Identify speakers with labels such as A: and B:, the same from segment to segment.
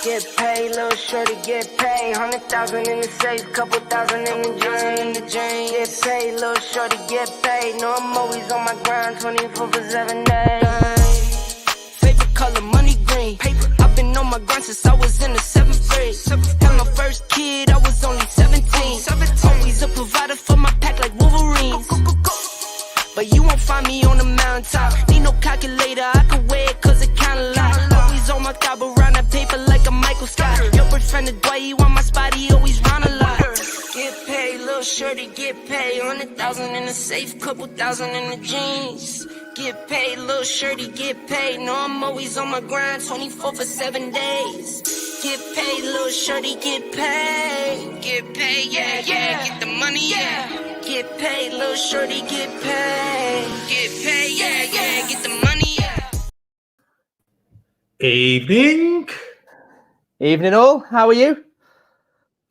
A: get paid, little shorty get paid. 100,000 in the safe, couple thousand in the drain. Get paid, little shorty get paid. No, I'm always on my grind, 24 for 7 days. Favorite color, money green. Paper. I've been on my grind since I was in the 7th grade. Had my first kid, I was only 17. Always a provider for my pack like Wolverine. But you won't find me on the mountaintop. Need no calculator, I can weigh it cause it kinda lot. Always on my top around that paper like a Michael Scott. Your boyfriend the Dwight, he want my spot, he always round a lot. Get paid, little shorty, get paid. 100,000 in the safe, couple thousand in the jeans. Get paid, little shorty, get paid. No, I'm always on my grind, 24 for 7 days. Get paid, little shorty, get paid. Get paid, yeah, yeah, get the money, yeah. Get paid, little shorty, get paid. Get paid, yeah, yeah, get the money, yeah.
B: Evening.
C: Evening all, how are you?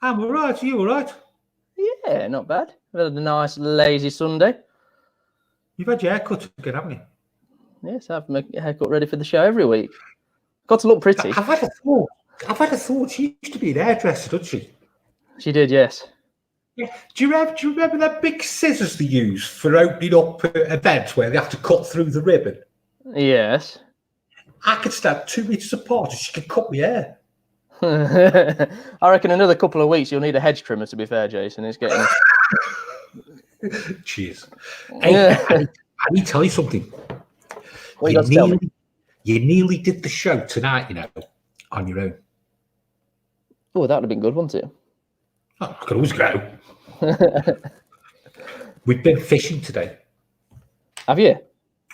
B: I'm alright, are you alright?
C: Yeah, not bad. We've had a nice lazy Sunday.
B: You've had your haircut again, haven't you?
C: Yes, I have my haircut ready for the show every week. Got to look pretty.
B: I've had a thought. She used to be an hairdresser, doesn't she?
C: She did, yes.
B: Yeah. Do you remember that big scissors they use for opening up events where they have to cut through the ribbon?
C: Yes.
B: I could stand 2 meters apart and she could cut my hair.
C: I reckon another couple of weeks you'll need a hedge trimmer, to be fair, Jason. It's getting...
B: Cheers. Hey, I need to tell you something.
C: What you
B: nearly did the show tonight, you know, on your own.
C: Oh, that would have been good, wouldn't it?
B: Oh, I could always go. We've been fishing today.
C: Have you?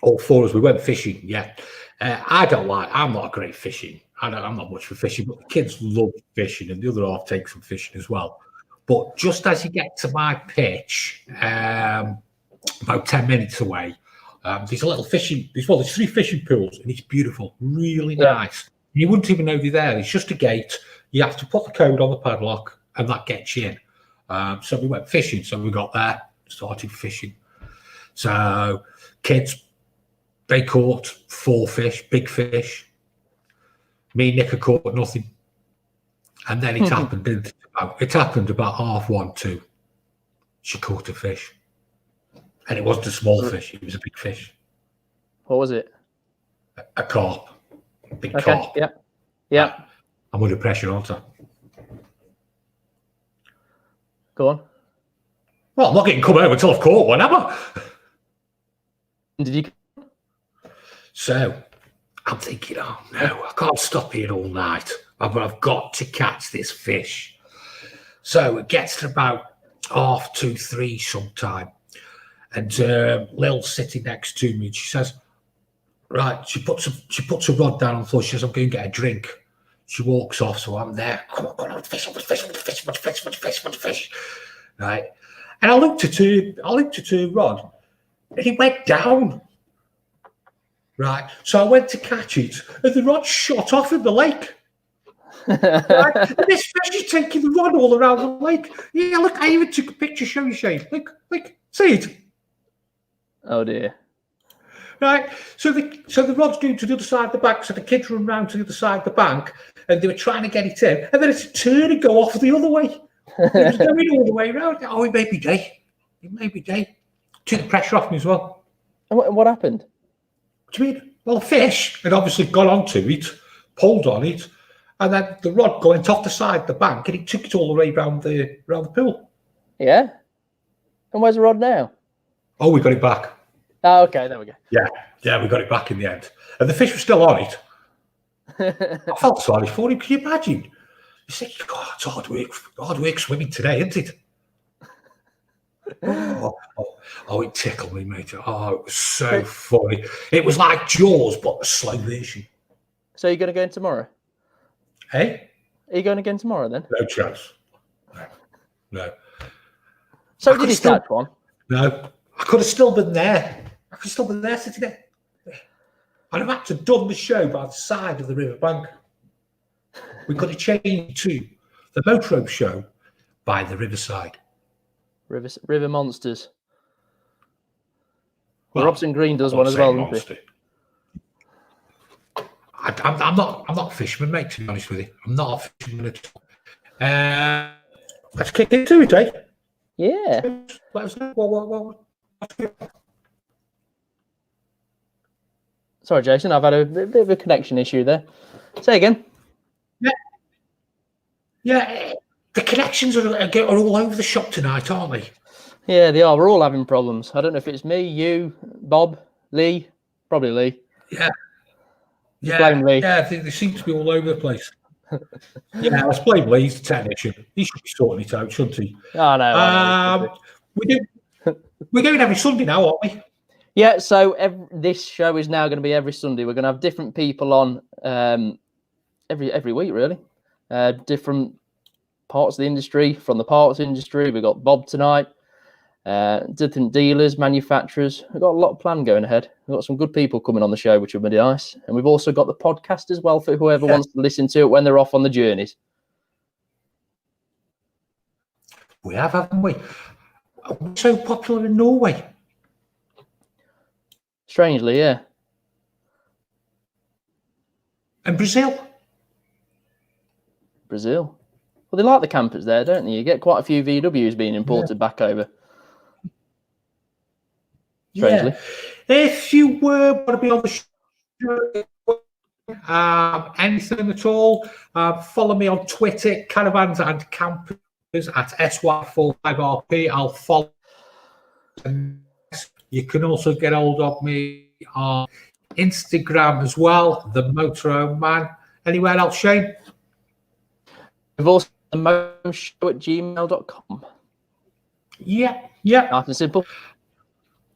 B: All four of us, we went fishing, yeah. I'm not a great fishing. I'm not much for fishing, but the kids love fishing and the other half takes some fishing as well. But just as you get to my pitch, about 10 minutes away, there's a little fishing, there's 3 fishing pools and it's beautiful, really nice. You wouldn't even know they're there. It's just a gate. You have to put the code on the padlock and that gets you in. So we went fishing. So we got there, started fishing. So kids, they caught 4 fish, big fish. Me and Nick had caught nothing. And then it happened. It happened about 1:30, 2. She caught a fish. And it wasn't a small fish. It was a big fish.
C: What was it?
B: A carp. A big carp.
C: Yeah. Yeah.
B: I'm under pressure, aren't I?
C: Go on.
B: Well, I'm not getting come home until I've caught one, am I?
C: Did you?
B: So I'm thinking, oh no, I can't stop here all night. I've got to catch this fish. So it gets to about 2:30, 3 sometime. And Lil's sitting next to me and she says, right, she puts a rod down on the floor. She says, I'm going to get a drink. She walks off, so I'm there. Come on, fish. Right. And I looked at her rod and it went down. Right. So I went to catch it and the rod shot off in the lake. Right? And this fish is taking the rod all around the lake. Yeah, look, I even took a picture, show you, Shane. Look, see it?
C: Oh dear.
B: Right, so the rod's going to the other side of the bank, so the kids run round to the other side of the bank, and they were trying to get it in, and then it's a turn and go off the other way. It was going all the way around. Oh, it may be day. Took the pressure off me as well.
C: And what happened?
B: What do you mean? Well, the fish had obviously got onto it, pulled on it, and then the rod went off the side of the bank, and it took it all the way around the pool.
C: Yeah. And where's the rod now?
B: Oh, we got it back.
C: Oh, okay, there we go.
B: Yeah, we got it back in the end. And the fish was still on it. I felt sorry for him. Can you imagine? You think, God, it's hard work swimming today, isn't it? Oh, it tickled me, mate. Oh, it was so funny. It was like Jaws, but a slow version.
C: So you're going to go in tomorrow?
B: Hey?
C: Are you going again tomorrow then?
B: No chance. No.
C: So did you catch one?
B: No. I could have still been there. Sitting there. I'd have had to done the show by the side of the riverbank. We could have changed to the Motorhome show by the riverside.
C: River Monsters.
B: Well,
C: Robson Green does one as well, doesn't he?
B: I'm not a fisherman, mate. To be honest with you, I'm not a fisherman at all. Let's kick into it, eh?
C: Yeah.
B: Let us know what.
C: Sorry, Jason, I've had a bit of a connection issue there. Say again.
B: Yeah. The connections are all over the shop tonight, aren't they?
C: Yeah, they are. We're all having problems. I don't know if it's me, you, Bob, Lee. Probably Lee.
B: Yeah.
C: Just blame Lee.
B: Yeah, they seem to be all over the place. Yeah, let's blame Lee. He's the technician. He should be sorting it out, shouldn't he?
C: I know.
B: We're doing every Sunday now, aren't we?
C: Yeah, so this show is now going to be every Sunday. We're going to have different people on every week, really. Different parts of the industry, from the parts industry. We've got Bob tonight, different dealers, manufacturers. We've got a lot of plan going ahead. We've got some good people coming on the show, which will be nice. And we've also got the podcast as well for whoever wants to listen to it when they're off on the journeys.
B: We have, haven't we? We're so popular in Norway.
C: Strangely, yeah.
B: And Brazil.
C: Brazil. Well, they like the campers there, don't they? You get quite a few VWs being imported back over. Strangely.
B: Yeah. If you want to be on the show, anything at all, follow me on Twitter, Caravans and Campers at SY45RP. I'll follow. You can also get hold of me on Instagram as well, the Motorhome Man. Anywhere else, Shane?
C: We've also the motorhomeshow@gmail.com.
B: Yeah.
C: Nice and simple.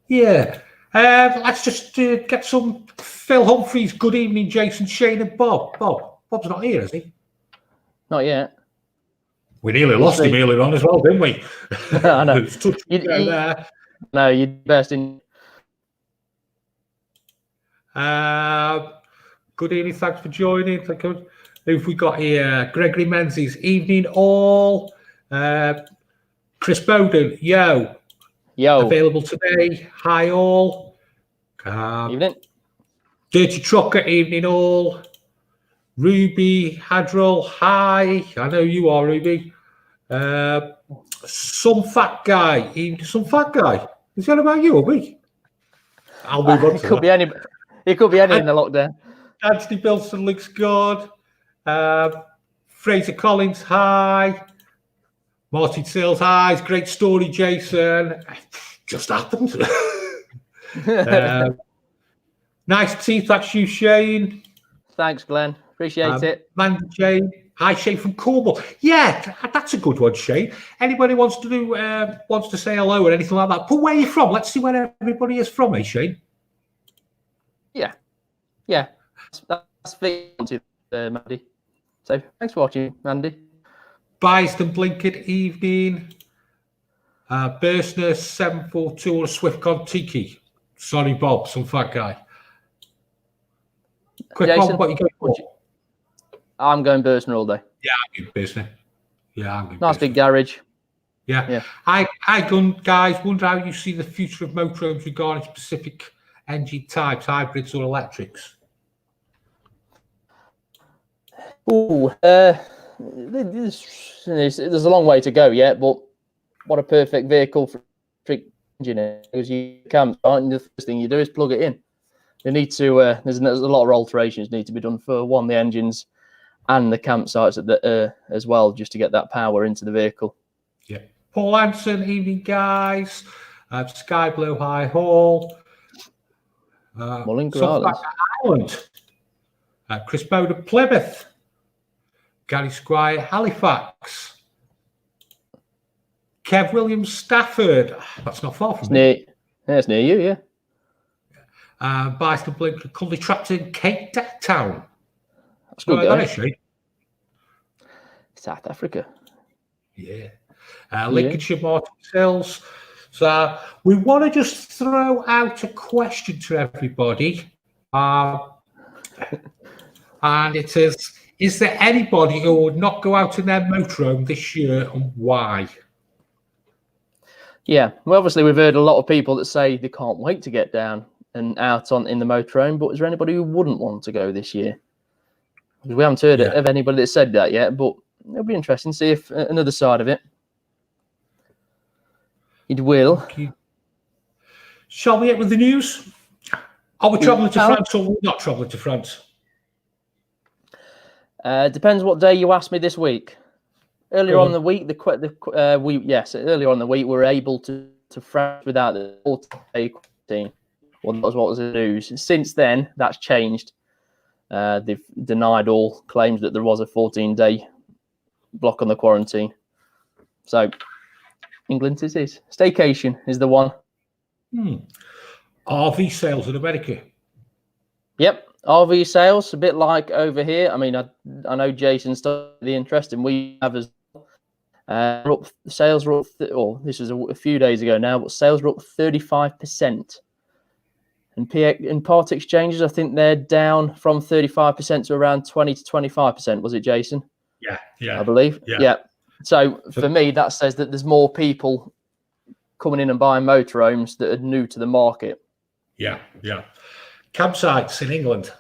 B: Yeah. Let's just get some Phil Humphreys. Good evening, Jason, Shane, and Bob. Bob's not here, is he?
C: Not yet.
B: We nearly lost him earlier on as well, didn't we?
C: I know. No, you best in.
B: Good evening. Thanks for joining. Thank you. Who've we got here? Gregory Menzies. Evening all. Chris Bowden. Yo. Available today. Hi all.
C: Evening.
B: Dirty Trucker. Evening all. Ruby Hadrell. Hi. I know you are, Ruby. Some fat guy. Some fat guy. Is that about you or me? I'll move on.
C: It could be any. It could be any in the lockdown.
B: Anthony Bilson looks good. Fraser Collins, hi. Martin Sales, hi. It's a great story, Jason. Just happened. Nice teeth, that's you, Shane.
C: Thanks, Glenn. Appreciate it.
B: Mandy Jane. Hi, Shane from Cornwall. Yeah, that's a good one, Shane. Anybody wants to do wants to say hello or anything like that? But where are you from? Let's see where everybody is from, Shane.
C: Yeah. That's Vic, Mandy. So thanks for watching, Mandy.
B: Byston Blinkett, evening. Bursner 742 or a Swiftcon Tiki. Sorry, Bob, some fat guy. Quick
C: Jason,
B: one, what you going for?
C: I'm going Bursner all day.
B: Yeah, I'm going Bursner. Yeah, I'm going
C: Nice
B: Bursner.
C: big garage.
B: Yeah. I guys, wonder how you see the future of motorhomes regarding specific engine types, hybrids or electrics.
C: There's a long way to go yet, but what a perfect vehicle for engineer, because you can't, and the first thing you do is plug it in. You need to there's a lot of alterations need to be done for the engines and the campsites as well, just to get that power into the vehicle.
B: Yeah. Paul Anson, evening guys. Sky Blue High Hall.
C: Mullingar
B: Island. Chris Bowden, Plymouth. Gary Squire, Halifax. Kev Williams, Stafford. That's not far from me.
C: It's near you, yeah.
B: Byston Blink, Cunley Trapton, Cape Town.
C: That's good going.
B: South
C: Africa.
B: Yeah. Lincolnshire, Martin Hills. So we want to just throw out a question to everybody. And it is there anybody who would not go out in their motorhome this year and why?
C: Yeah, well, obviously we've heard a lot of people that say they can't wait to get down and out in the motorhome, but is there anybody who wouldn't want to go this year? We haven't heard of anybody that said that yet, but it'll be interesting to see if another side of it. It will.
B: Shall we get with the news? Are we travelling to France or are we not travelling to France?
C: Depends what day you asked me this week. Earlier on in the week, earlier on in the week, we were able to France without the 14-day quarantine. Well, that was what was in the news. Since then, that's changed. They've denied all claims that there was a 14-day block on the quarantine. So, England it is. Staycation is the one.
B: RV sales in America.
C: Yep, RV sales, a bit like over here. I mean, I know Jason started the interest, and we have as well. Sales were up, this was a few days ago now, but sales were up 35%. And in part exchanges, I think they're down from 35% to around 20 to 25%. Was it, Jason?
B: Yeah.
C: I believe. Yeah. So for me, that says that there's more people coming in and buying motorhomes that are new to the market.
B: Yeah. Campsites in England.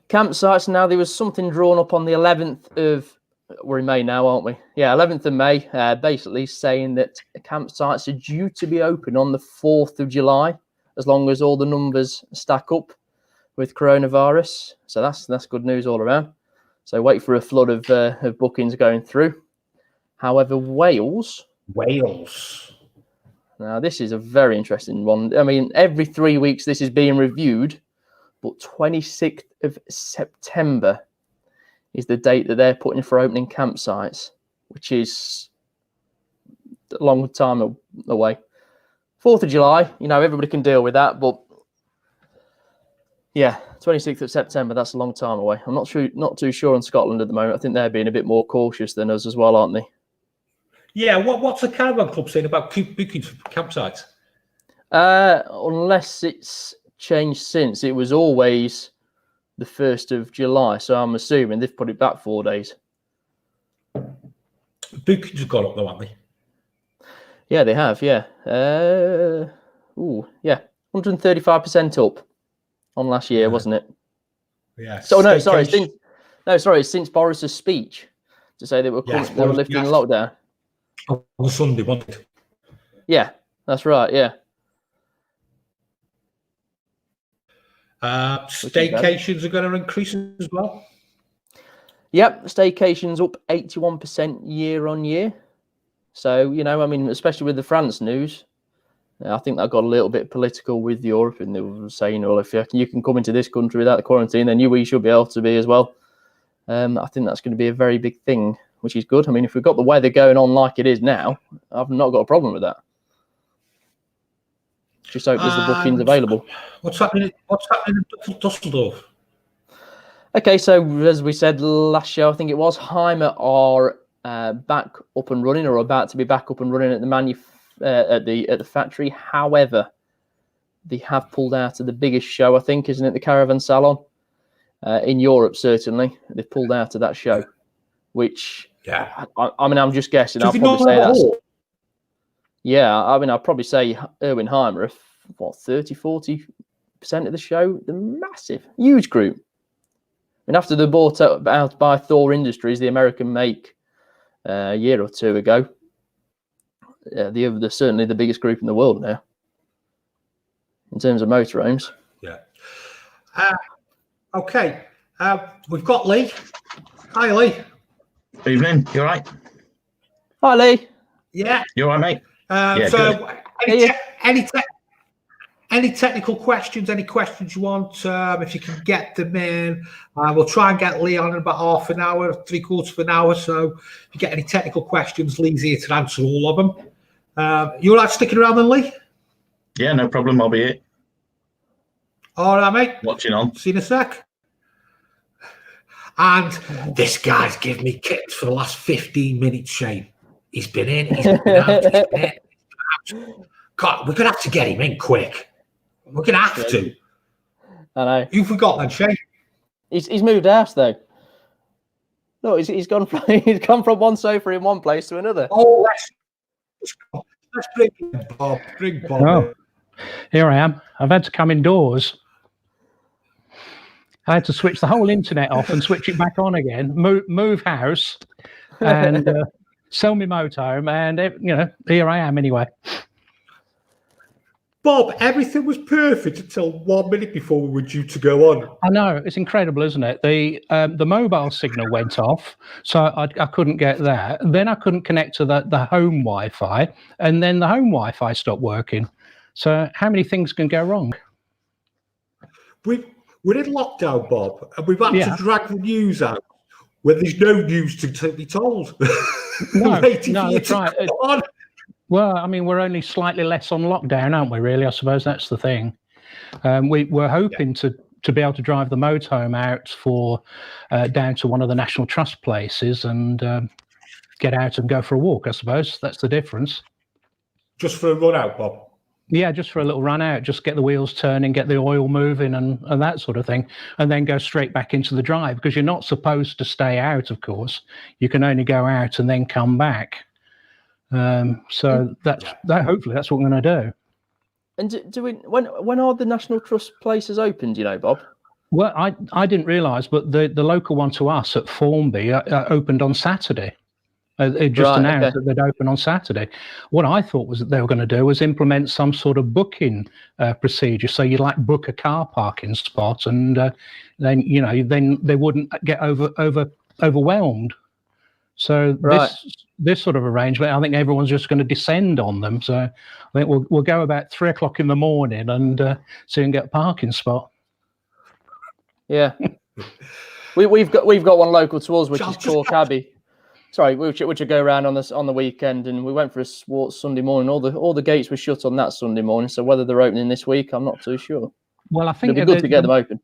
C: Campsites, now there was something drawn up on the 11th of, we're in May now, aren't we? Yeah, 11th of May, basically saying that campsites are due to be open on the 4th of July, as long as all the numbers stack up with coronavirus. So that's good news all around. So wait for a flood of bookings going through. However, Wales. Now, this is a very interesting one. I mean, every 3 weeks this is being reviewed, but 26th of September is the date that they're putting for opening campsites, which is a long time away. 4th of July, everybody can deal with that, but yeah, 26th of September, that's a long time away. I'm not too sure on Scotland at the moment. I think they're being a bit more cautious than us as well, aren't they?
B: Yeah, what's the caravan club saying about bookings for campsites?
C: Unless it's changed since, it was always the 1st of July, so I'm assuming they've put it back 4 days.
B: Bookings have gone up though, haven't they?
C: Yeah, they have, yeah. 135% up on last year, wasn't it?
B: Yeah.
C: So since Boris's speech to say they were lifting the lockdown.
B: On the Sunday, wasn't it?
C: Yeah, that's right, yeah.
B: Staycations are going to increase as well.
C: Yep, staycations up 81% year on year. So, especially with the France news, I think that got a little bit political with Europe, and they were saying, well, if you can come into this country without the quarantine, then we should be able to be as well. I think that's going to be a very big thing, which is good. I mean, if we've got the weather going on like it is now, I've not got a problem with that. Just hope there's the bookings available.
B: What's happening in Dusseldorf? Okay,
C: so as we said last show, I think it was, Heimer are back up and running, or about to be back up and running at the factory. However, they have pulled out of the biggest show, I think, isn't it, the Caravan Salon in Europe? Certainly, they've pulled out of that show, which I mean, I'm just guessing. I'll probably say that. Yeah, I mean, I'll probably say Erwin Heimer, 30-40% of the show. The massive, huge group. And after they bought out by Thor Industries, the American make, a year or two ago, they're certainly the biggest group in the world now in terms of motorhomes.
B: Yeah. Okay. We've got Lee. Hi, Lee.
D: Evening. You all right?
C: Hi, Lee.
B: Yeah.
D: You all right, mate?
B: Any technical questions? Any questions you want? If you can get them in, we'll try and get Lee on in about half an hour, 3/4 of an hour. So if you get any technical questions, Lee's here to answer all of them. You all right sticking around then, Lee?
D: Yeah, no problem. I'll be here.
B: All right, mate.
D: Watching on.
B: See you in a sec. And this guy's given me kicks for the last 15 minutes, Shane. He's been in, he's been out, he's been in. God, we're going to have to get him in quick. We're going to have to.
C: I know.
B: You forgot then, Shane.
C: He's moved house, though. No, he's gone from one sofa in one place to another.
B: Oh, let's bring Bob. Bring Bob.
E: Oh, here I am. I've had to come indoors. I had to switch the whole internet off and switch it back on again. Move house, and sell my motorhome, and here I am anyway.
B: Bob, everything was perfect until 1 minute before we were due to go on.
E: I know, it's incredible, isn't it? The mobile signal went off, so I couldn't get that. Then I couldn't connect to the home Wi-Fi, and then the home Wi-Fi stopped working. So how many things can go wrong?
B: We're in lockdown, Bob, and we've had
E: Yeah.
B: to drag the news out when there's no news to be told.
E: No,
B: Waiting
E: no,
B: for you
E: that's
B: to
E: right.
B: come on.
E: Well, I mean, we're only slightly less on lockdown, aren't we, really? I suppose that's the thing. We're hoping to be able to drive the motorhome out for down to one of the National Trust places and get out and go for a walk, I suppose. That's the difference.
B: Just for a run out, Bob.
E: Yeah, just for a little run out, just get the wheels turning, get the oil moving and that sort of thing, and then go straight back into the drive, because you're not supposed to stay out, of course. You can only go out and then come back. So that hopefully that's what we're going to do.
C: And do we? When are the National Trust places open? Do you know, Bob?
E: Well, I didn't realise, but the local one to us at Formby opened on Saturday. They just announced that they'd open on Saturday. What I thought was that they were going to do was implement some sort of booking procedure. So you'd like book a car parking spot, and then they wouldn't get overwhelmed. So this sort of arrangement, I think everyone's just going to descend on them. So I think we'll go about 3 o'clock in the morning and see and get a parking spot.
C: Yeah, we've got one local to us, which is Cork Abbey. Sorry, which would go around on the weekend, and we went for a walk Sunday morning. All the gates were shut on that Sunday morning, so whether they're opening this week, I'm not too sure.
E: Well, I think
C: it'd be good to get them open.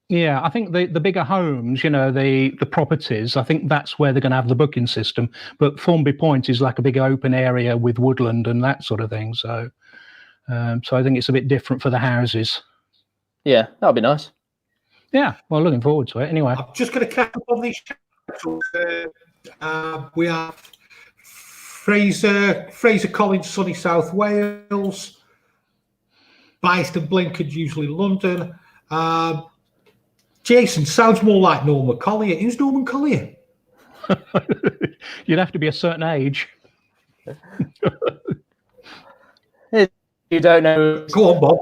E: Yeah, I think the bigger homes, the properties, I think that's where they're going to have the booking system. But Formby Point is like a big open area with woodland and that sort of thing. So, I think it's a bit different for the houses.
C: Yeah, that'd be nice.
E: Yeah, well, looking forward to it. Anyway,
B: I'm just going to catch up on these channels. We have Fraser Collins, sunny South Wales. Byston Blinkard, usually London. Jason sounds more like Norman Collier. Who's Norman Collier?
E: You'd have to be a certain age.
C: You don't know.
B: Go on, Bob.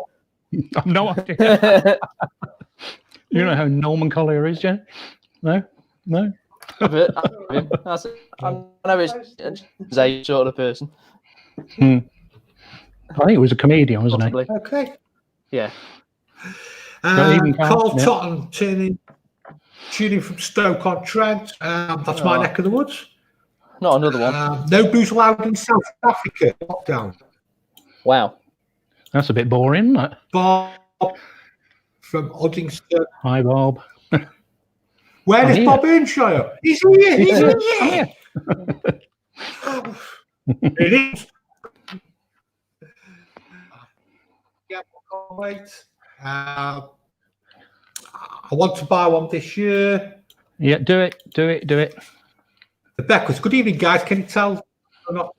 E: I've no idea. You know how Norman Collier is, Jen? No.
C: I know he's a sort of person.
E: I think he was a comedian, wasn't
C: Possibly.
E: he?
B: Okay.
C: Yeah.
B: Carl Totten tuning from Stoke-on-Trent. That's my neck of the woods.
C: Not another one.
B: No booze allowed in South Africa. Lockdown.
C: Wow.
E: That's a bit boring, isn't it?
B: Bob from Uddingston.
E: Hi, Bob.
B: Where is Bob Earnshaw? He's here. He's here. It is. Yeah, wait. I want to buy one this year.
E: Yeah, do it.
B: The Beckwiths. Good evening, guys. Can you tell or not?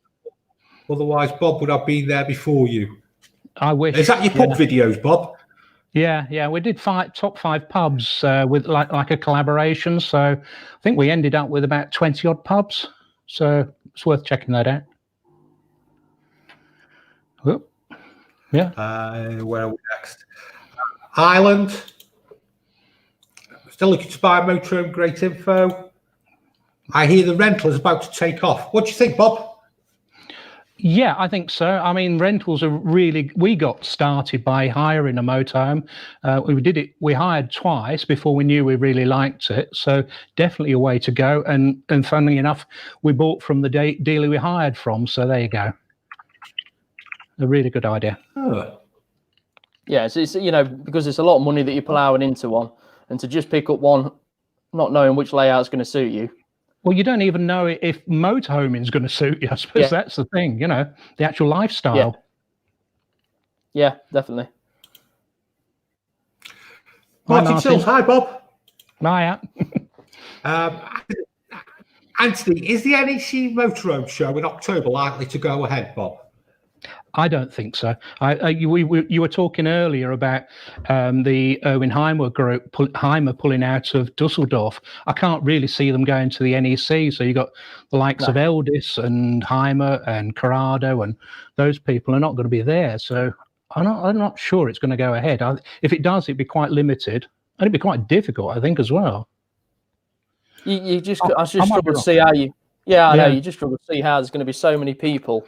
B: Otherwise, Bob would have been there before you.
E: I wish.
B: Is that your pub videos, Bob?
E: Yeah. We did top 5 pubs with like a collaboration. So I think we ended up with about 20 odd pubs. So it's worth checking that out. Oh, yeah.
B: Where are we next? Ireland. Still looking to buy a motorhome. Great info. I hear the rental is about to take off. What do you think, Bob?
E: Yeah, I think so. I mean, rentals are really. We got started by hiring a motorhome. We hired twice before we knew we really liked it. So definitely a way to go. And funnily enough, we bought from the dealer we hired from. So there you go. A really good idea.
B: Oh.
C: Yeah, so it's, because it's a lot of money that you're plowing into one, and to just pick up one, not knowing which layout's going to suit you.
E: Well, you don't even know if motorhoming is going to suit you. I suppose that's the thing, the actual lifestyle.
C: Yeah, definitely.
B: Martin Sills, hi, Bob.
E: Hiya.
B: Anthony, is the NEC Motorhome show in October likely to go ahead, Bob?
E: I don't think so. You were talking earlier about the Erwin-Heimer group, Heimer pulling out of Dusseldorf. I can't really see them going to the NEC. So you got the likes of Eldis and Heimer and Corrado, and those people are not going to be there. So I'm not sure it's going to go ahead. If it does, it'd be quite limited, and it'd be quite difficult, I think, as well.
C: I just struggle to see how you. Yeah, I know. You just struggle to see how there's going to be so many people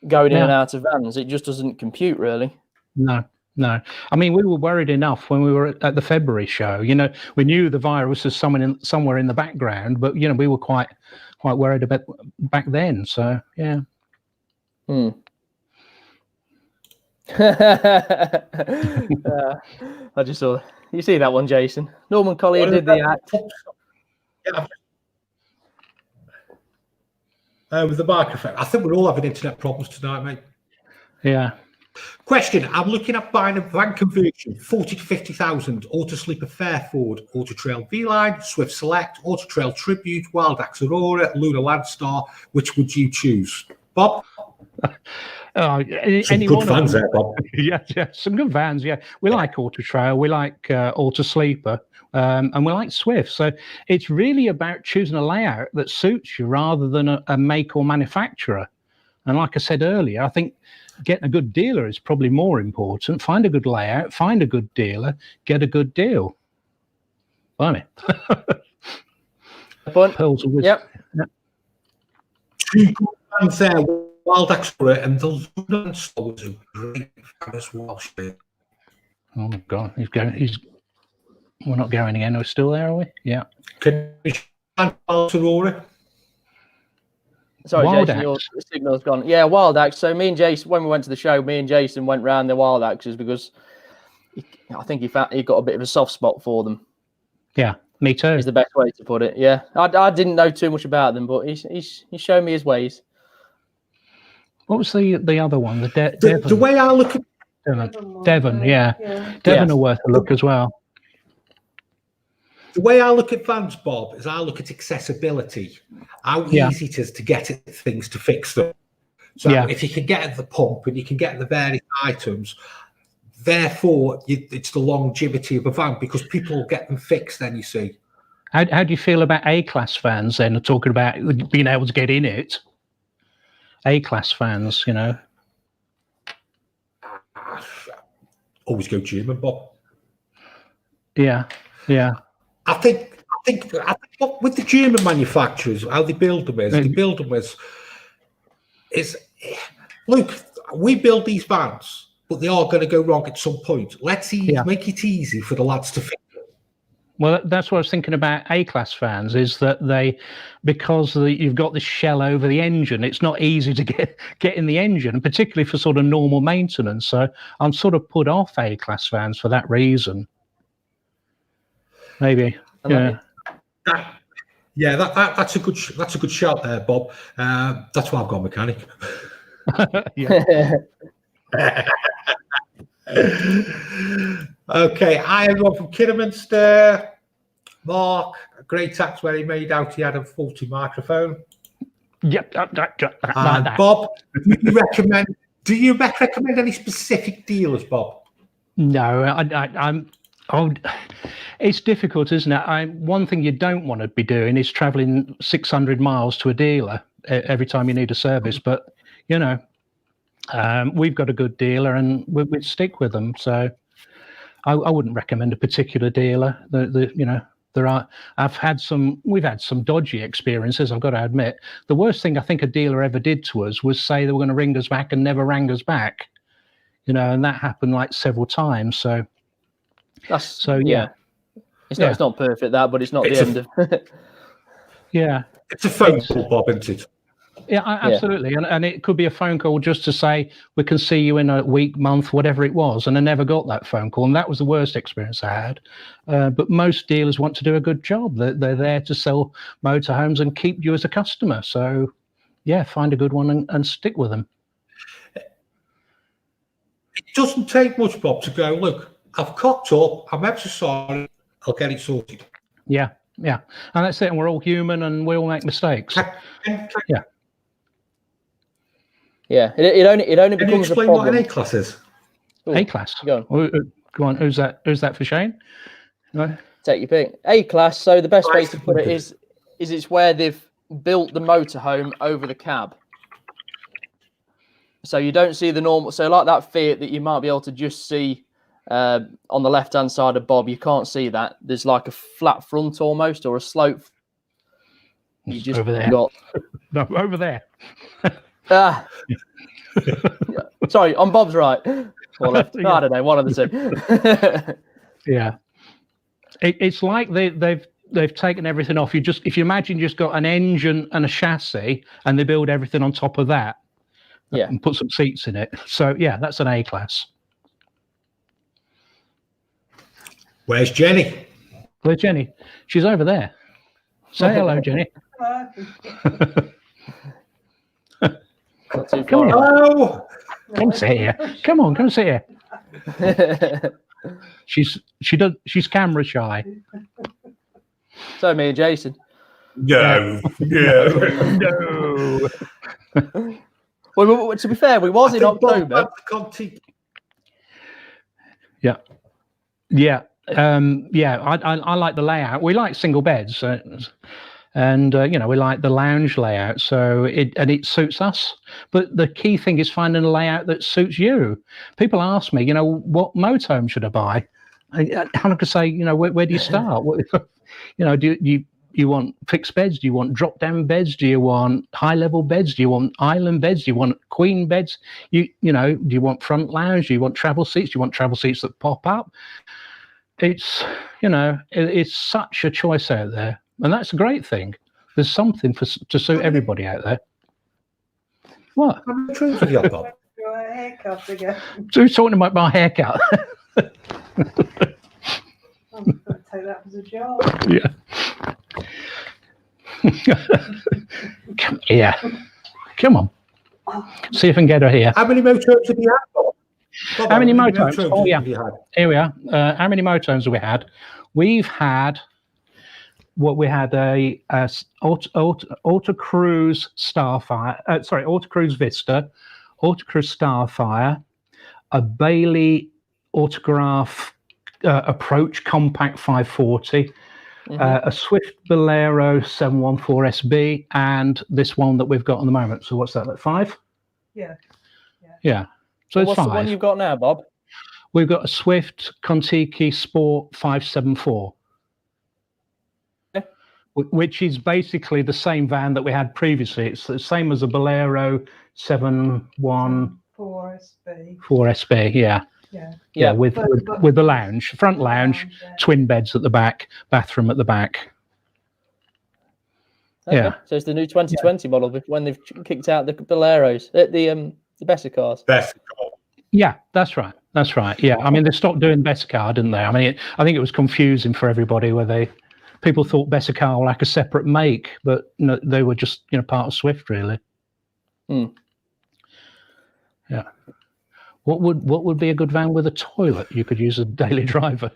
C: going in and out of vans. It just doesn't compute, really.
E: No. I mean, we were worried enough when we were at the February show. You know, we knew the virus was somewhere in the background, but you know, we were quite worried about back then. So yeah.
C: I just saw. You see that one, Jason? Norman Collier did the act.
B: With the microphone. I think we're all having internet problems tonight, mate.
E: Yeah.
B: Question. I'm looking at buying a van conversion, 40 to 50,000, Autosleeper Fairford, Autotrail V-line, Swift Select, Autotrail Tribute, Wildax Aurora, Lunar Landstar. Which would you choose? Bob?
E: Some
B: good vans there, Bob.
E: yeah, some good vans, yeah. We like Autotrail, we like Autosleeper, and we like Swift. So it's really about choosing a layout that suits you rather than a make or manufacturer. And like I said earlier, I think getting a good dealer is probably more important. Find a good layout, find a good dealer, get a good deal. Blimey.
C: Yep.
B: Two good vans there. Wildax Aurora and the Lunar Landstar was a great fan as well.
E: Oh God, we're not going again. We're still there, are we? Yeah.
B: Can you Wildax Aurora?
C: Sorry,
E: Wildax.
C: Jason, your signal's gone. Yeah, Wildax. So me and Jason, when we went to the show, me and Jason went round the Wildaxes because I think he got a bit of a soft spot for them.
E: Yeah, me too.
C: Is the best way to put it. Yeah, I didn't know too much about them, but he's showed me his ways.
E: What was the other one?
B: The way I look at
E: Devon, yeah. Devon are worth a look as well.
B: The way I look at vans, Bob, is I look at accessibility. How easy it is to get at things to fix them. So if you can get at the pump and you can get at the various items, therefore it's the longevity of a van because people will get them fixed then, you see.
E: How do you feel about A-class vans then, talking about being able to get in it? A-class fans, you know.
B: Always go German, Bob.
E: Yeah.
B: I think what with the German manufacturers, how they build them is look, we build these vans, but they are going to go wrong at some point. Let's make it easy for the lads to fix.
E: Well, that's what I was thinking about A-class fans, is that because you've got this shell over the engine, it's not easy to get in the engine, particularly for sort of normal maintenance. So I'm sort of put off A-class fans for that reason. Maybe.
B: That's a good shout there, Bob. That's why I've got a mechanic. Okay, I have one from Kidderminster. Mark, a great act where he made out he had a faulty microphone.
E: Yep.
B: Bob, do you recommend any specific dealers, Bob?
E: No, it's difficult, isn't it? One thing you don't want to be doing is traveling 600 miles to a dealer every time you need a service. But, you know, we've got a good dealer and we'd stick with them. So I wouldn't recommend a particular dealer. We've had some dodgy experiences, I've got to admit. The worst thing I think a dealer ever did to us was say they were going to ring us back and never rang us back. You know, and that happened like several times. So it's not perfect, that, but it's not the end of
B: it's a phone call, Bob, isn't it?
E: Yeah, absolutely. And it could be a phone call just to say we can see you in a week, month, whatever it was. And I never got that phone call, and that was the worst experience I had. But most dealers want to do a good job. They're there to sell motorhomes and keep you as a customer. So find a good one and stick with them.
B: It doesn't take much, Bob, to go, look, I've cocked up, I'm ever so sorry, I'll get it sorted.
E: Yeah. And that's it. And we're all human and we all make mistakes.
C: Yeah, it only
B: Can you
C: becomes a
B: explain what
C: problem.
B: an A-class is?
C: Ooh,
E: A-class.
C: Go on.
E: Go on. Who's that for Shane? No?
C: Take your pick. A-class. So the best way to put it
B: Price
C: is it's where they've built the motorhome over the cab. So you don't see the normal. So like that Fiat that you might be able to just see on the left-hand side of Bob, you can't see that. There's like a flat front almost, or a slope. You just
E: over there.
C: got
E: No, over there.
C: yeah. Sorry, on Bob's right or left.
E: Yeah.
C: I don't know, one of the two.
E: Yeah, it's like they've taken everything off. If you imagine just got an engine and a chassis, and they build everything on top of that,
C: Yeah,
E: and put some seats in it. So yeah, that's an A-class.
B: Where's Jenny?
E: Where's Jenny? She's over there. Say hello, Jenny.
C: not too
E: Come
C: far.
E: here.
B: Hello.
E: Come sit here. Come on, come sit here. She's camera shy.
C: So me and Jason.
B: No.
E: No.
C: Well, to be fair, we was in October.
E: Yeah. Yeah. I like the layout. We like single beds, and we like the lounge layout. So it suits us. But the key thing is finding a layout that suits you. People ask me, what motorhome should I buy? I'm going to say, where do you start? Do you want fixed beds? Do you want drop down beds? Do you want high level beds? Do you want island beds? Do you want queen beds? Do you want front lounge? Do you want travel seats? Do you want travel seats that pop up? It's it's such a choice out there, and that's a great thing. There's something to suit everybody out there. What?
B: How many trims have you got, Bob?
F: Your haircut again.
E: So who's talking about my haircut?
F: I'm going to take that as a job.
E: Yeah. Come here. Come on. See if I can get her here.
B: How many motorhomes have you had, Bob?
E: How many motorhomes?
B: motorhomes
E: Oh, yeah.
B: have you had?
E: Here we are. How many motorhomes have we had? We've had a Autocruise Starfire. Autocruise Vista, Autocruise Starfire, a Bailey Autograph Approach Compact 540, a Swift Bolero 714 SB, and this one that we've got at the moment. So what's that? Like 5?
F: Yeah.
E: Yeah. So it's
C: What's
E: 5.
C: the one you've got now, Bob?
E: We've got a Swift Contiki Sport 574, which is basically the same van that we had previously. It's the same as a Bolero 714
F: 4SB.
E: SB. Yeah, with the lounge, front lounge, twin beds at the back, bathroom at the back.
C: Okay.
E: Yeah.
C: So it's the new 2020 model when they've kicked out the Boleros, the Besser cars.
B: Best.
E: Yeah, that's right. That's right. Yeah, I mean they stopped doing Bessecar, didn't they? I mean, I think it was confusing for everybody where people thought Bessecar were like a separate make, but no, they were just part of Swift, really. Yeah. What would be a good van with a toilet you could use as a daily driver?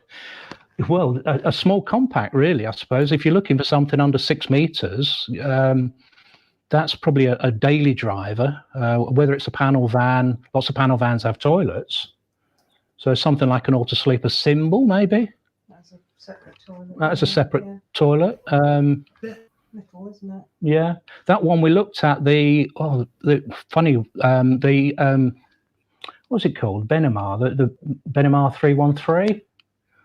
E: Well, a small compact, really, I suppose. If you're looking for something under 6 meters, that's probably a daily driver. Whether it's a panel van, lots of panel vans have toilets. So something like an Autosleeper symbol, maybe.
F: That's a separate toilet.
E: That's a separate toilet.
F: Little, isn't it?
E: Yeah, that one we looked at the what's it called? Benimar, the Benimar 313.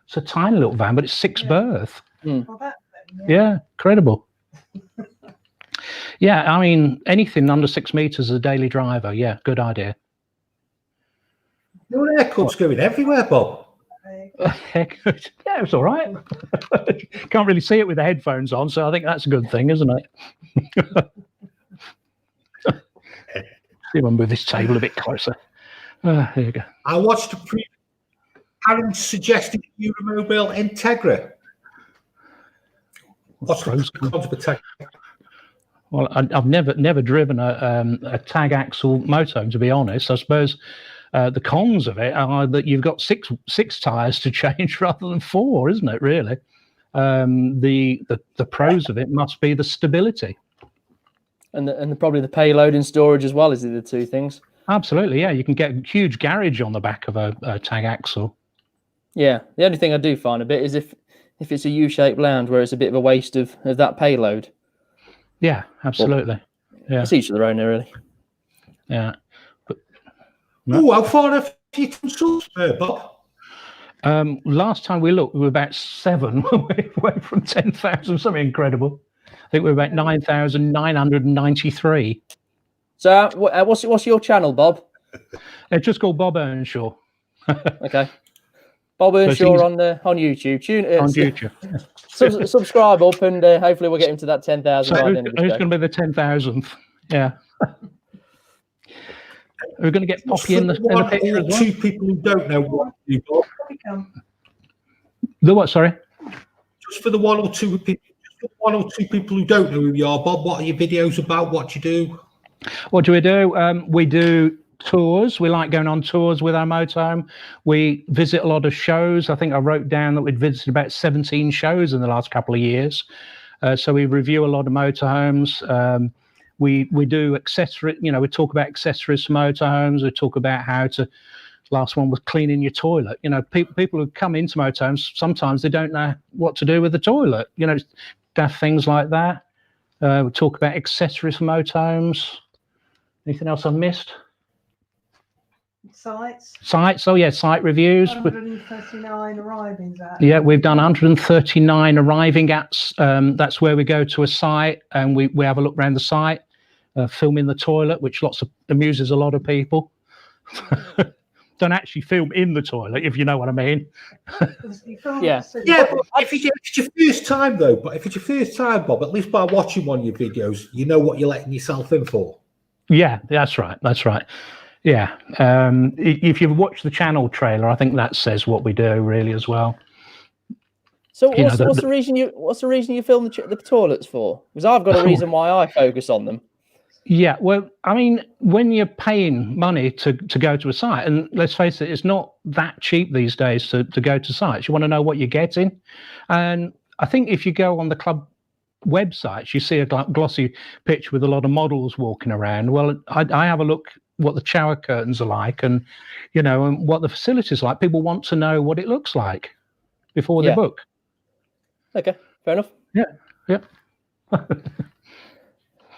E: It's a tiny little van, but it's 6 berth.
F: Well, that then,
E: Yeah, incredible. Yeah, I mean, anything under 6 meters as a daily driver. Yeah, good idea.
B: Your haircut's going everywhere, Bob.
E: Heck, yeah, it's all right. Can't really see it with the headphones on, so I think that's a good thing, isn't it? See if I move this table a bit closer. Here you go.
B: I watched a Aaron suggested Eura Mobile Integra. What's the cons of Integra?
E: Well, I've never driven a tag axle motorhome, to be honest. I suppose the cons of it are that you've got six tires to change rather than 4, isn't it? Really, the pros of it must be the stability.
C: And probably the payload and storage as well is the two things.
E: Absolutely, yeah. You can get a huge garage on the back of a tag axle.
C: Yeah, the only thing I do find a bit is if it's a U-shaped lounge where it's a bit of a waste of that payload.
E: Yeah, absolutely. Yeah,
C: it's each of their own, really.
E: Yeah.
B: Oh, how far have you come subs, Bob?
E: Last time we looked, we were about 7 away from 10,000. Something incredible. I think we were about 9,993.
C: So, what's your channel, Bob?
E: It's just called Bob Earnshaw.
C: Okay. Bob Earnshaw on YouTube.
E: On YouTube.
C: Subscribe up, and hopefully we'll get into that 10,000 by the end of the show.
E: Who's going to be the 10,000th? Yeah. We're going to get Poppy in the picture as well.
B: Two people who don't know what you do, Bob.
E: The what? Sorry.
B: Just for the one or two people who don't know who you are, Bob. What are your videos about? What do you do?
E: What do? We do tours. We like going on tours with our motorhome. We visit a lot of shows. I think I wrote down that we'd visited about 17 shows in the last couple of years. So we review a lot of motorhomes. We do accessory. We talk about accessories for motorhomes. We talk about how to. Last one was cleaning your toilet. People who come into motorhomes, sometimes they don't know what to do with the toilet. Daft things like that. We talk about accessories for motorhomes. Anything else I've missed? Sites. Oh yeah, site reviews.
F: 139 arriving at.
E: Yeah, we've done 139 arriving at. That's where we go to a site and we have a look around the site, filming the toilet, which amuses a lot of people. Don't actually film in the toilet, if you know what I mean.
C: Yeah.
B: But if it's your first time, though, Bob, at least by watching one of your videos, you know what you're letting yourself in for.
E: Yeah, that's right. Yeah. If you've watched the channel trailer, I think that says what we do really as well.
C: So what's the reason you film the toilets for? Because I've got a reason why I focus on them.
E: Yeah, well, I mean, when you're paying money to go to a site, and let's face it, it's not that cheap these days to go to sites. You want to know what you're getting. And I think if you go on the club websites, you see a glossy pitch with a lot of models walking around. Well, I have a look what the shower curtains are like and, and what the facilities are like. People want to know what it looks like before they book.
C: Okay, fair enough.
E: Yeah.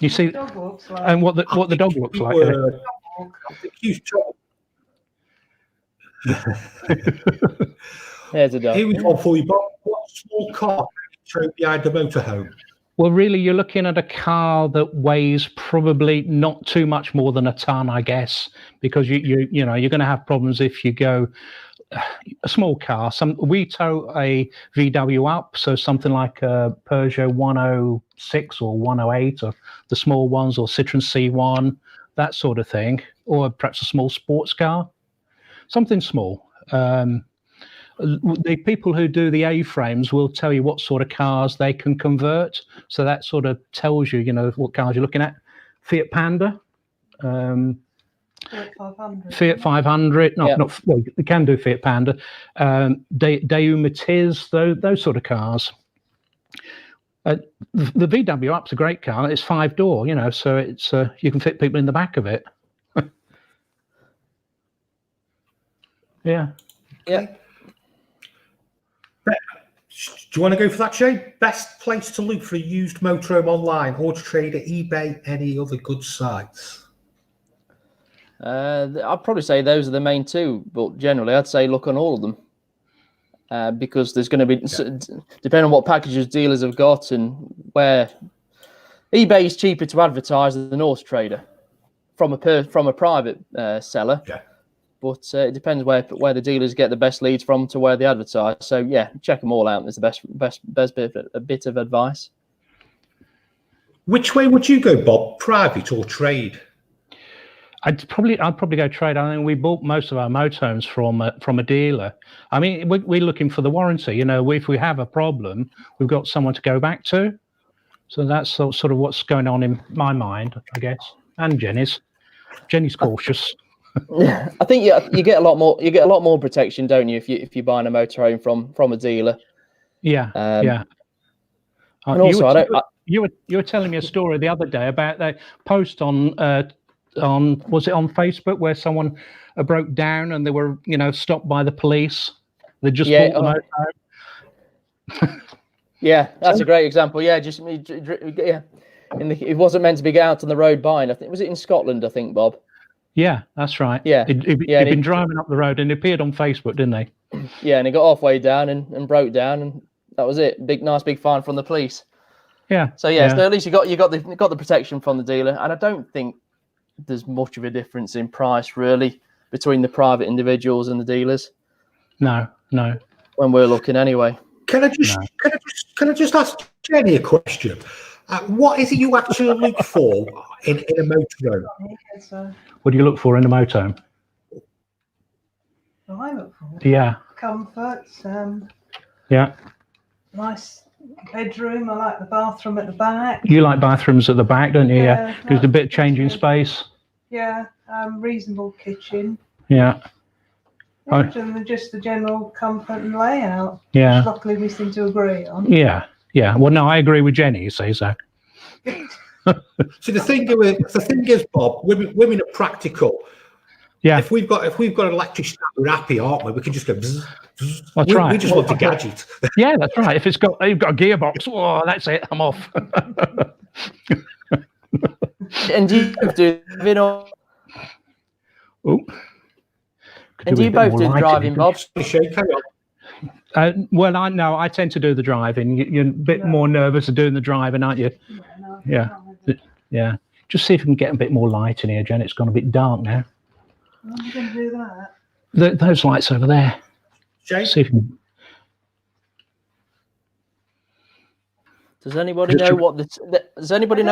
E: You see, and what the dog looks like.
C: There's a dog.
B: Here we go for you, Bob. What small car throw behind the motorhome?
E: Well, really, you're looking at a car that weighs probably not too much more than a ton, I guess, because you're going to have problems if you go a small car. We tow a VW up, so something like a Peugeot 106 or 108, or the small ones, or Citroen C1, that sort of thing, or perhaps a small sports car, something small. The people who do the A-frames will tell you what sort of cars they can convert. So that sort of tells you, what cars you're looking at. Fiat Panda, Fiat 500. Well, they can do Fiat Panda. Daewoo Matiz, those sort of cars. The VW Up's a great car. It's 5-door, so it's you can fit people in the back of it. Yeah.
B: Do you want to go for that, Shane? Best place to look for a used motorhome online, Autotrader, eBay, any other good sites?
C: I'd probably say those are the main two, but generally I'd say look on all of them because there's going to be, depending on what packages dealers have got and where. eBay is cheaper to advertise than Autotrader from a private seller. Yeah. But it depends where the dealers get the best leads from to where they advertise. So yeah, check them all out. There's the best bit of advice.
B: Which way would you go, Bob? Private or trade?
E: I'd probably go trade. I think we bought most of our motorhomes from a dealer. I mean, we're looking for the warranty. If we have a problem, we've got someone to go back to. So that's sort of what's going on in my mind, I guess, and Jenny's. Jenny's cautious.
C: Yeah, I think you get a lot more. You get a lot more protection, don't you, if you're buying a motorhome from a dealer?
E: Yeah, yeah.
C: And also,
E: you were telling me a story the other day about that post on was it on Facebook where someone broke down and they were stopped by the police. They just bought the motorhome.
C: Yeah, that's a great example. Yeah, just yeah. It wasn't meant to be out on the road buying. I think was it in Scotland? I think, Bob.
E: Yeah, that's right.
C: Yeah,
E: he'd been driving up the road and it appeared on Facebook, didn't he?
C: Yeah, and he got halfway down and broke down, and that was it. Nice big fine from the police.
E: Yeah.
C: So so at least you got the protection from the dealer, and I don't think there's much of a difference in price really between the private individuals and the dealers. No.
B: When
C: we're looking anyway.
B: Can I just ask Jenny a question? What is it you actually look for in a motorhome?
E: What do you look for in a motorhome?
F: What I look for?
E: Yeah.
F: Comfort.
E: Yeah.
F: Nice bedroom. I like the bathroom at the back.
E: You like bathrooms at the back, don't you?
F: Yeah.
E: There's a bit of changing space.
F: Yeah. Reasonable kitchen.
E: Yeah.
F: And just the general comfort and layout.
E: Yeah.
F: Which luckily we seem to agree on.
E: Yeah. Yeah. Well, no, I agree with Jenny. You say so.
B: So the thing is, Bob, women are practical.
E: Yeah.
B: If we've got an electric start, we're happy, aren't we? We can just go. Bzz, bzz.
E: That's right.
B: We just want a gadget.
E: Yeah, that's right. If you've got a gearbox, oh, that's it. I'm off.
C: And do you do
E: And
C: you both do the driving, Bob?
E: Well, I tend to do the driving. You're a bit more nervous of doing the driving, aren't you? Yeah. Just see if we can get a bit more light in here, Jen. It's gone a bit dark now.
F: How are you going to do that?
E: Those lights over there.
B: Jay?
E: See if we can...
C: Does anybody know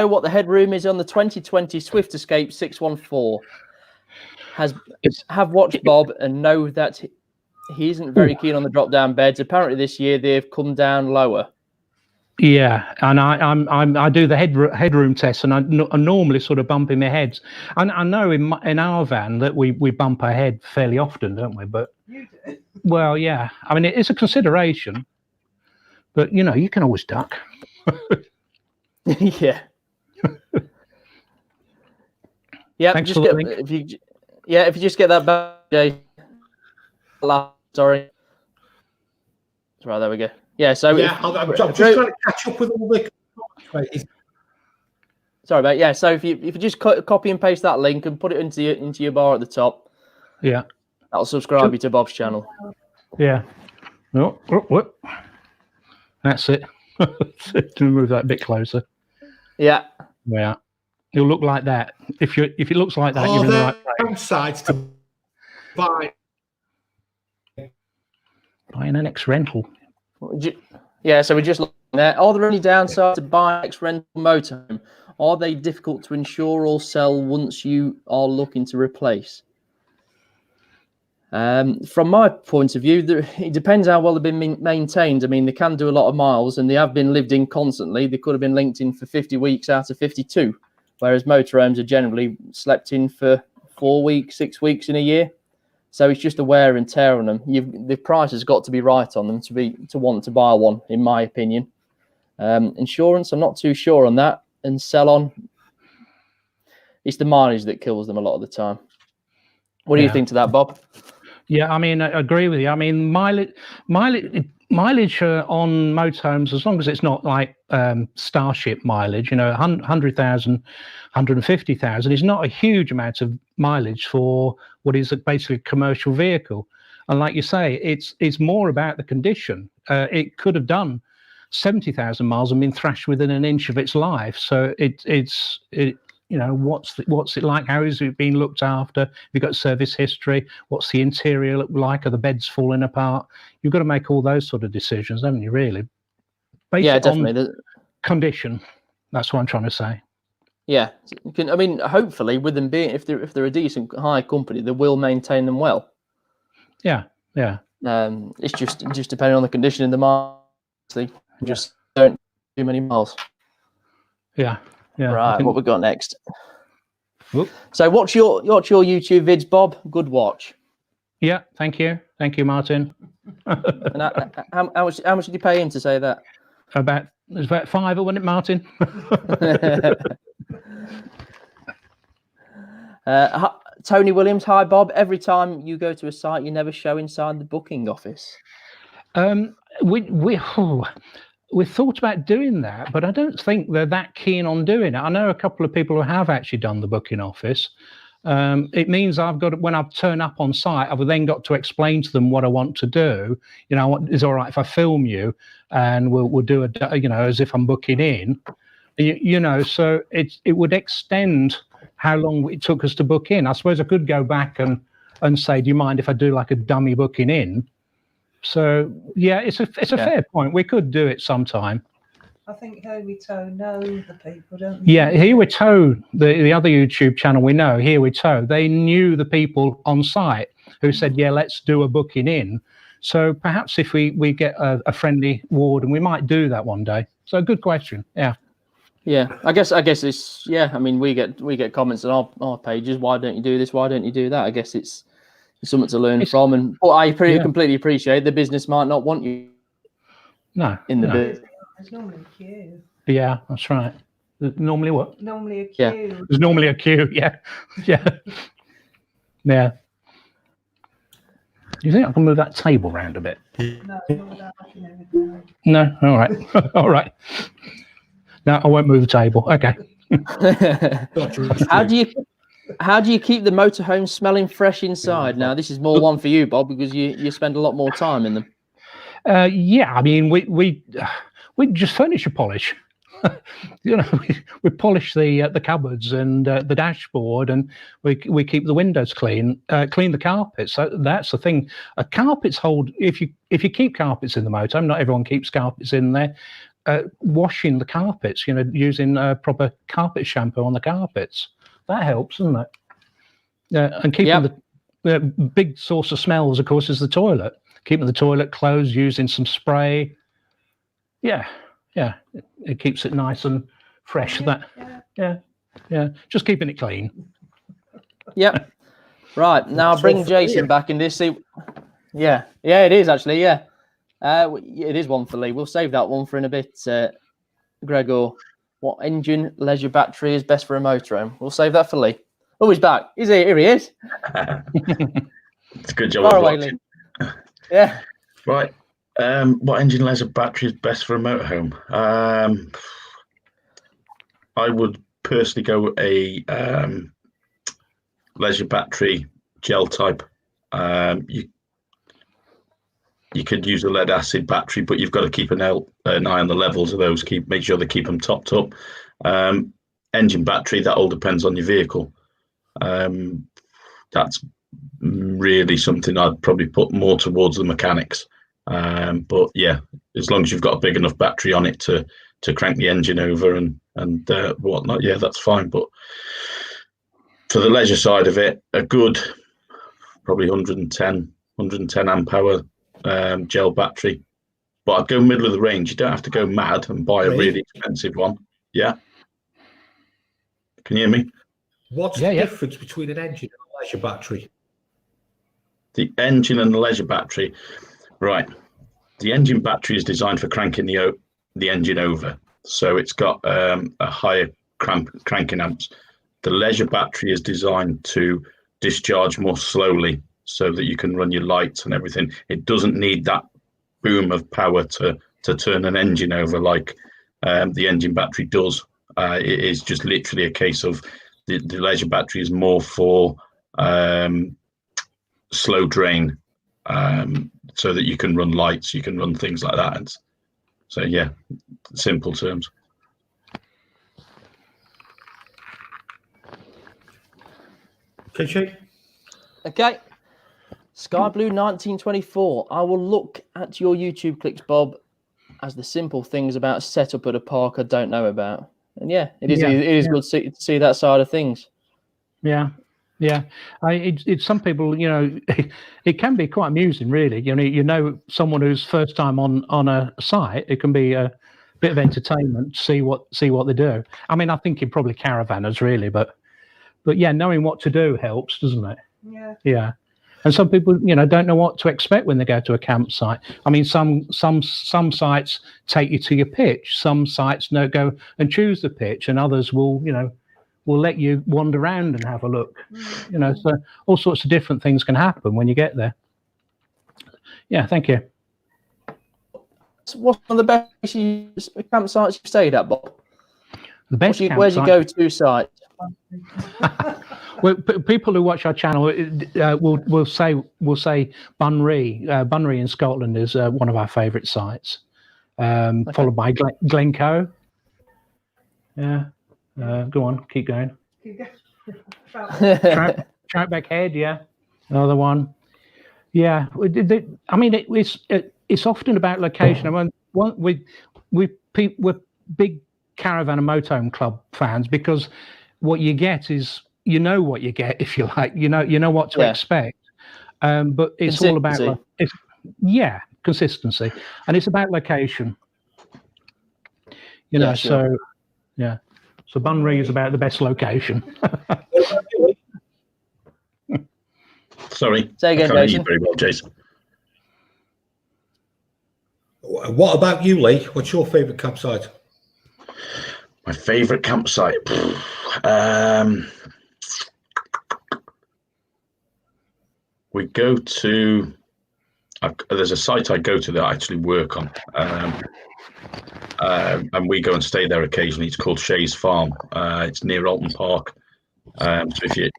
C: what the headroom is on the 2020 Swift Escape 614? Have watched Bob and know that he isn't very keen on the drop-down beds. Apparently, this year they've come down lower.
E: Yeah, and I do the headroom test, and I normally sort of bump in my heads. And I know in our van that we bump our head fairly often, don't we? But
F: You do.
E: well, yeah. I mean, it's a consideration, but you can always duck.
C: Yeah. Yeah.
E: Thanks
C: just
E: for
C: get, if you just get that back, Jay. Sorry. Right, there we go. Yeah, so
B: I'm just trying to catch up with all the.
C: Sorry, mate. Yeah, so if you just copy and paste that link and put it into your bar at the top,
E: Yeah.
C: that'll subscribe you to Bob's channel.
E: Yeah. No. What? That's it. To move that a bit closer.
C: Yeah.
E: Yeah. It'll look like that. If it looks like that, you're in the right place.
B: Downsides to buy.
E: Buy an NX rental.
C: Yeah, so we're just looking there. Are there any downsides to buying NX rental motorhome? Are they difficult to insure or sell once you are looking to replace? From my point of view, it depends how well they've been maintained. I mean, they can do a lot of miles and they have been lived in constantly. They could have been linked in for 50 weeks out of 52, whereas motorhomes are generally slept in for 4 weeks, 6 weeks in a year. So it's just the wear and tear on them. The price has got to be right on them to want to buy one, in my opinion. Insurance, I'm not too sure on that. And sell on, it's the mileage that kills them a lot of the time. What do you think to that, Bob?
E: Yeah, I mean, I agree with you. I mean, mileage on motorhomes, as long as it's not like Starship mileage, 100,000, 150,000 is not a huge amount of mileage for what is basically a commercial vehicle. And like you say, it's more about the condition. It could have done 70,000 miles and been thrashed within an inch of its life. So it's what's it like? How is it being looked after? Have you got service history? What's the interior look like? Are the beds falling apart? You've got to make all those sort of decisions, haven't you, really? Based definitely. On condition. That's what I'm trying to say.
C: Yeah. Hopefully with them being, if they're a decent hire company, they will maintain them well.
E: Yeah. Yeah.
C: It's just depending on the condition in the market. Just don't do too many miles.
E: Yeah. Yeah.
C: Right. What we got next?
E: Whoop.
C: So what's your YouTube vids, Bob? Good watch.
E: Yeah. Thank you, Martin.
C: And how much did you pay him to say that?
E: About There's about 5, wasn't it, Martin?
C: Tony Williams, hi Bob. Every time you go to a site, you never show inside the booking office. We thought about doing that, but I don't think they're that keen on doing it. I know a couple of people who have actually done the booking office. It means I've got, when I turn up on site, I've then got to explain to them what I want to do. You know, is all right if I film you, and we'll do a, you know, as if I'm booking in. You know, so it would extend how long it took us to book in. I suppose I could go back and say, do you mind if I do like a dummy booking in? So yeah, it's a fair point. We could do it sometime.
F: I think Here We Tow know the people, don't they?
E: Yeah, Here We Tow, the other YouTube channel we know, Here We Tow, they knew the people on site who said, yeah, let's do a booking in. So perhaps if we get a friendly ward, and we might do that one day. So good question. Yeah.
C: Yeah, I guess it's, yeah. I mean, we get comments on our pages. Why don't you do this? Why don't you do that? I guess it's something to learn from. And but I completely appreciate the business might not want you.
E: No.
C: In the bit.
F: There's normally a queue.
E: Yeah, that's right. Normally what?
F: Normally a queue.
C: Yeah.
E: There's normally a queue. Yeah. Yeah. Yeah. Do you think I can move that table round a bit?
F: No, not without looking at everything.
E: No. All right. All right. No, I won't move the table. Okay.
C: How do you keep the motorhome smelling fresh inside? Now, this is more one for you, Bob, because you spend a lot more time in them.
E: Yeah, I mean, we just furniture polish. You know, we polish the cupboards and the dashboard, and we keep the windows clean, clean the carpets. So that's the thing. Carpets hold. If you keep carpets in the motorhome, not everyone keeps carpets in there. Washing the carpets, you know, using proper carpet shampoo on the carpets, that helps, doesn't it? And keeping the big source of smells, of course, is the toilet. Keeping the toilet closed, using some spray. Yeah, it keeps it nice and fresh. Yeah, just keeping it clean.
C: Yep. Right, now bring Jason back in this. Yeah, it is actually. Yeah. It is one for Lee. We'll save that one for in a bit. Gregor, what engine, leisure battery is best for a motorhome? We'll save that for Lee. Oh, he's back. Is he? Here he is.
D: It's a good job.
C: Far away, Lee. Yeah.
D: Right. What engine, leisure battery is best for a motorhome? I would personally go a leisure battery gel type. You could use a lead acid battery, but you've got to keep an eye on the levels of those. Make sure they keep them topped up. Engine battery, that all depends on your vehicle. That's really something I'd probably put more towards the mechanics. But yeah, as long as you've got a big enough battery on it to crank the engine over and whatnot, yeah, that's fine. But for the leisure side of it, a good probably 110 amp hour gel battery, but I'd go middle of the range. You don't have to go mad and buy a really expensive one. Yeah, can you hear me?
B: What's the difference between an engine and a leisure battery?
D: The engine and the leisure battery, right? The engine battery is designed for cranking the engine over, so it's got a higher cranking amps. The leisure battery is designed to discharge more slowly, so that you can run your lights and everything. It doesn't need that boom of power to turn an engine over like the engine battery does. It is just literally a case of the leisure battery is more for slow drain, so that you can run lights, you can run things like that. And so yeah, simple terms.
C: Okay. Sky Blue 1924. I will look at your YouTube clicks, Bob, as the simple things about setup at a park I don't know about. And yeah, it is good to see that side of things. Yeah.
E: It's some people, you know, it can be quite amusing, really. You know, someone who's first time on a site, it can be a bit of entertainment to see what they do. I mean, I think it probably caravanners really, but yeah, knowing what to do helps, doesn't it?
F: Yeah.
E: Yeah. And some people, don't know what to expect when they go to a campsite. I mean, some sites take you to your pitch. Some sites go and choose the pitch, and others will let you wander around and have a look. So all sorts of different things can happen when you get there. Yeah, thank you.
C: So what's one of the best campsites you've stayed at, Bob?
E: The best campsite.
C: Where's your go-to site?
E: Well, people who watch our channel will say Bunry. Bunry in Scotland is one of our favourite sites, followed by Glencoe. Yeah, go on, keep going. Troutbeck Head, yeah, another one. Yeah, I mean it's often about location. I mean, we're big caravan and motorhome club fans because what you get is what you get, if you like. You know what to expect. But it's all about consistency, and it's about location. So Bunry is about the best location.
D: Sorry,
C: say again,
D: I can't hear
C: Jason.
D: you very well, Jason.
B: What about you, Lee? What's your favourite campsite?
D: My favourite campsite. We go to. There's a site I go to that I actually work on, and we go and stay there occasionally. It's called Shays Farm. It's near Alton Park. So if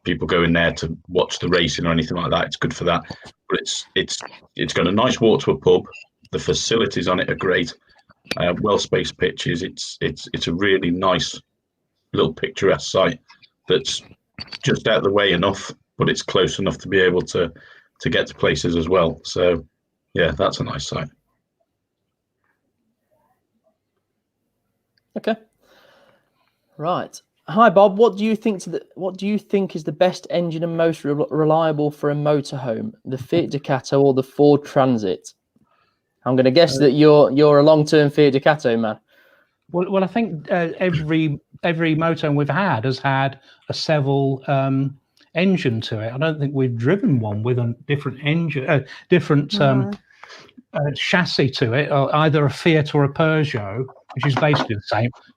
D: people go in there to watch the racing or anything like that, it's good for that. But it's got a nice walk to a pub. The facilities on it are great. Well-spaced pitches. It's a really nice little picturesque site that's just out of the way enough, but it's close enough to be able to get to places as well. So yeah, that's a nice site.
C: Okay. Right. Hi Bob, what do you think is the best engine and most reliable for a motorhome? The Fiat Ducato or the Ford Transit? I'm going to guess that you're a long-term Fiat Ducato man.
E: Well, I think every motorhome we've had has had a Seville engine to it. I don't think we've driven one with a different engine, chassis to it, or either a Fiat or a Peugeot, which is basically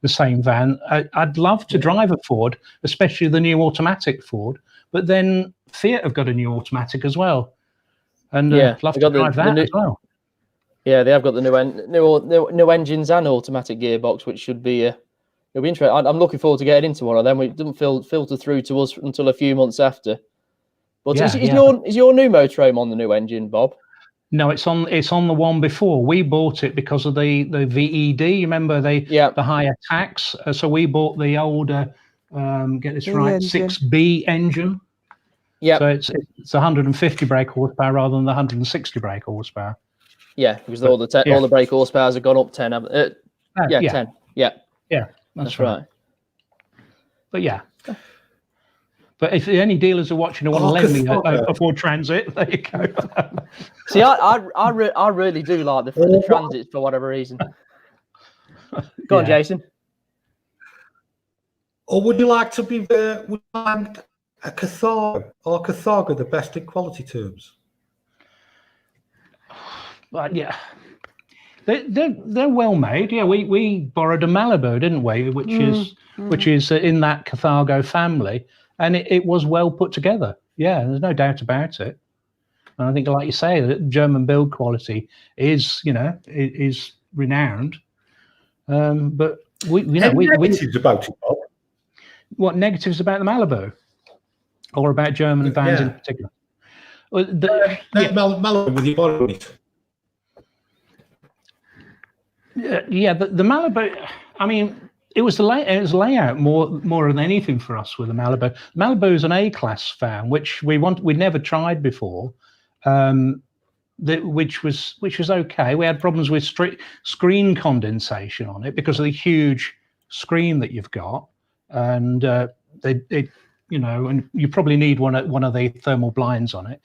E: the same van. I'd love to drive a Ford, especially the new automatic Ford, but then Fiat have got a new automatic as well, and I'd love to drive that as well.
C: Yeah, they have got the new engines and automatic gearbox, which should be it'll be interesting. I'm looking forward to getting into one of them. It doesn't filter through to us until a few months after. But is your new motorhome on the new engine, Bob?
E: No, it's on the one before. We bought it because of the VED. You remember the higher tax. So we bought the older, get this right, 6B engine. Yeah. So it's 150 brake horsepower rather than the 160 brake horsepower.
C: Yeah, because all the brake horsepowers have gone up 10. 10. Yeah.
E: Yeah, that's right. But yeah. But if any dealers are watching and want to lend me a Ford Transit, there you go.
C: See, I really do like the Transits for whatever reason. Go on, Jason.
B: Or would you like to be a Catharga or Catharga the best in quality terms?
E: But yeah, they're well made. Yeah, we borrowed a Malibu, didn't we? Which is in that Cathargo family, and it was well put together. Yeah, there's no doubt about it. And I think, like you say, that German build quality is renowned. But
B: negatives about it, Bob?
E: What negatives about the Malibu, or about German vans in particular? Well,
B: Malibu with your body on it.
E: Yeah, the Malibu. I mean, it was layout more than anything for us with the Malibu. Malibu is an A-class van, which we'd never tried before. Which was okay. We had problems with screen condensation on it because of the huge screen that you've got, and and you probably need one of the thermal blinds on it.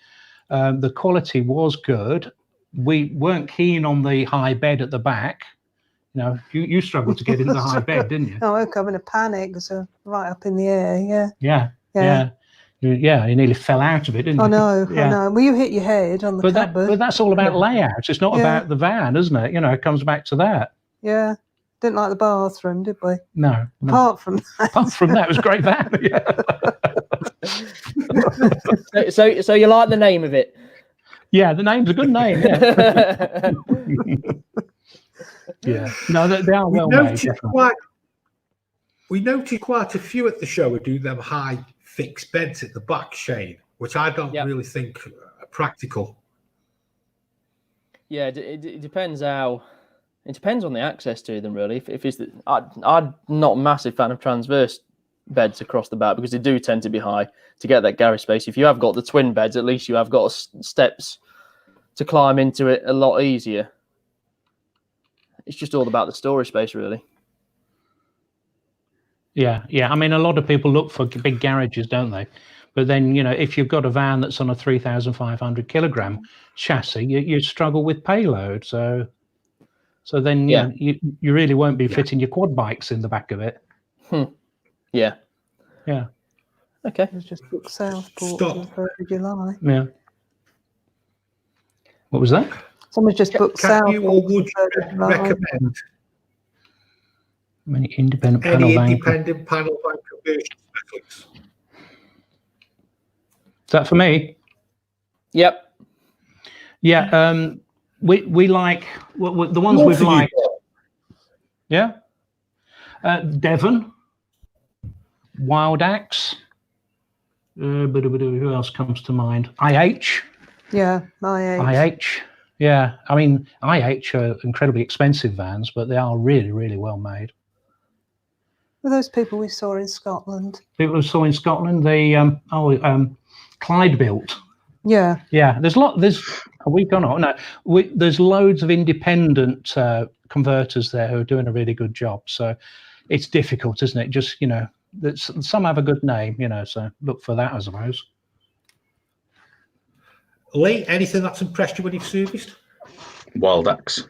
E: The quality was good. We weren't keen on the high bed at the back. You struggled to get into the high bed, didn't you?
F: I woke up in a panic, so right up in the air.
E: Yeah. Yeah, you nearly fell out of it, didn't you?
F: I know,
E: Yeah.
F: I know. Well, you hit your head on the cupboard.
E: But that's all about layout. It's not
F: Yeah.
E: about the van, isn't it? You know, it comes back to that.
F: Yeah. Didn't like the bathroom, did we?
E: No.
F: Apart from that.
E: Apart from that, it was a great van. Yeah.
C: So you like the name of it?
E: Yeah, the name's a good name. Yeah. Yeah. No, they are well made.
B: We noticed quite a few at the show who do them high fixed beds at the back, Shane, which I don't really think are practical.
C: Yeah, it depends how. It depends on the access to them, really. If it's I'm not a massive fan of transverse beds across the back because they do tend to be high to get that garage space. If you have got the twin beds, at least you have got steps to climb into it a lot easier. It's just all about the storage space, really.
E: Yeah. I mean, a lot of people look for big garages, don't they? But then, you know, if you've got a van that's on a 3,500 kilogram chassis, you struggle with payload. So then, you really won't be fitting your quad bikes in the back of it.
C: Yeah.
F: Okay. It's just book Southport for July.
E: Yeah. What was that?
F: Someone's just booked Southport.
B: You or would you recommend
E: Any independent
B: panel van conversion specialists?
E: Is that for me?
C: Yep.
E: Yeah. We like the ones we've liked. Yeah. Devon, Wildax. Who else comes to mind? IH.
F: Yeah, IH.
E: Yeah, I mean, IH are incredibly expensive vans, but they are really, really well made.
F: Were those people we saw in Scotland?
E: People we saw in Scotland, they Clyde built.
F: Yeah.
E: There's a week on. No, there's loads of independent converters there who are doing a really good job. So it's difficult, isn't it? Just, you know, some have a good name, you know, so look for that, I suppose.
B: Lee, anything that's impressed you when you've serviced?
D: Wildax.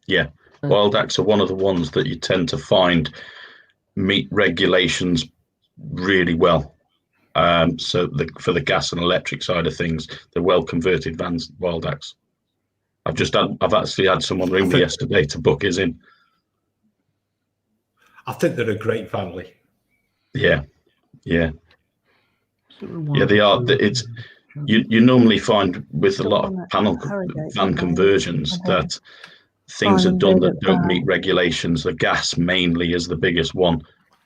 D: Yeah. Wildax are one of the ones that you tend to find meet regulations really well. So for the gas and electric side of things, they're well converted vans, Wildax. I've actually had someone ring me yesterday to book his in.
B: I think they're a great family.
D: Yeah. Yeah, they are. It's you normally find with a lot of panel van conversions that things are done that don't meet regulations. The gas mainly is the biggest one.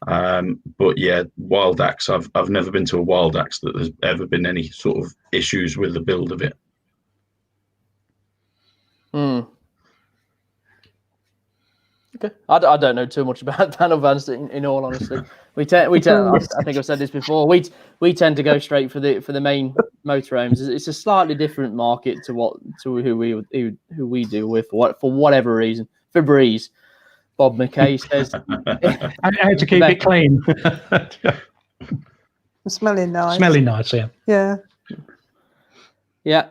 D: But yeah, Wildax, I've never been to a Wildax that there's ever been any sort of issues with the build of it.
C: Okay, I don't know too much about panel vans. In all honesty, we tend. I think I've said this before. We tend to go straight for the main motorhomes. It's a slightly different market to who we deal with for whatever reason. For Breeze, Bob McKay says
E: how to keep it clean.
F: Smelling nice.
E: Smelling nice, yeah.
C: Yeah.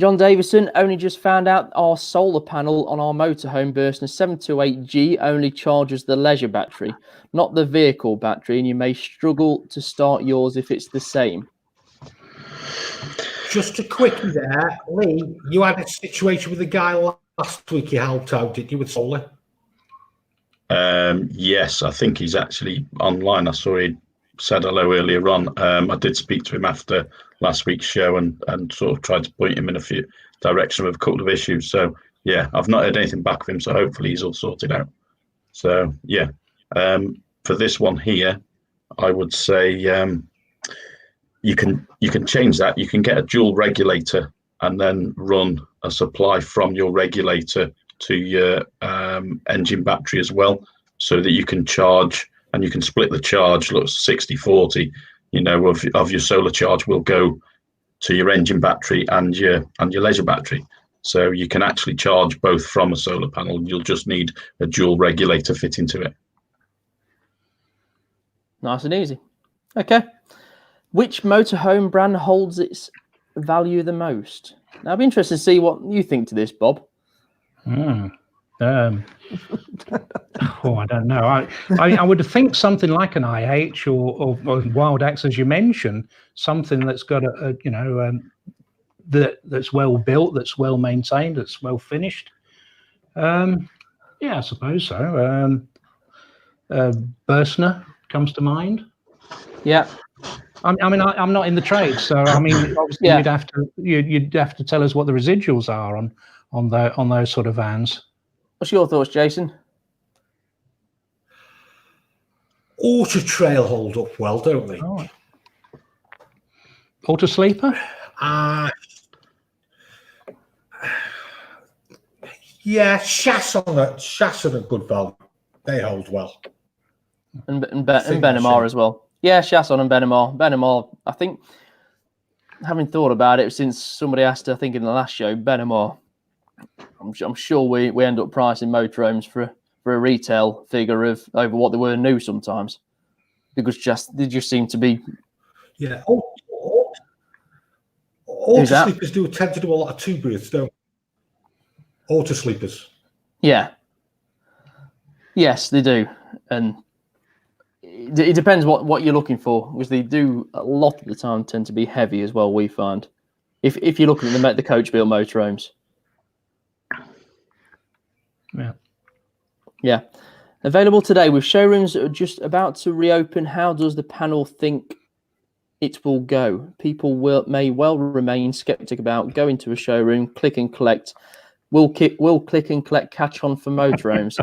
C: John Davison only just found out our solar panel on our motorhome Bursner 728G only charges the leisure battery, not the vehicle battery, and you may struggle to start yours if it's the same.
B: Just a quickie there, Lee, you had a situation with a guy last week you helped out, did you, with solar?
D: Yes, I think he's actually online. I saw he said hello earlier on. I did speak to him after last week's show and sort of tried to point him in a few direction with a couple of issues. So yeah, I've not heard anything back of him, so hopefully he's all sorted out. So yeah, for this one here, I would say you can change that. You can get a dual regulator and then run a supply from your regulator to your engine battery as well, so that you can charge and you can split the charge. Look, 60-40, you know, of your solar charge will go to your engine battery and your leisure battery. So you can actually charge both from a solar panel. You'll just need a dual regulator fit into it.
C: Nice and easy. Okay. Which motorhome brand holds its value the most? Now, I'd be interested to see what you think to this, Bob.
E: I don't know. I would think something like an IH or Wildax, as you mentioned, something that's got that's well built, that's well maintained, that's well finished. Yeah, I suppose so. Bursner comes to mind.
C: Yeah.
E: I mean, I'm not in the trade, so I mean, obviously you'd have to tell us what the residuals are on those sort of vans.
C: What's your thoughts, Jason?
B: Autotrail hold up well, don't they?
E: Oh. Autosleeper?
B: Yeah, chassis on a good value. They hold well.
C: And Benamar as well. Yeah, Chasson and Benamar. Benamar, I think, having thought about it since somebody asked, I think in the last show, Benamar, I'm sure we end up pricing motorhomes for a retail figure of over what they were new sometimes, because they just seem to be.
B: Yeah, Autosleepers tend to do a lot of two breaths, don't they? Autosleepers.
C: Yeah. Yes, they do, and it depends what you're looking for, because they do a lot of the time tend to be heavy as well. We find if you're looking at the coach built motorhomes. Yeah. Available today with showrooms that are just about to reopen. How does the panel think it will go? People may well remain skeptic about going to a showroom, click and collect. Will click and collect catch on for motorhomes?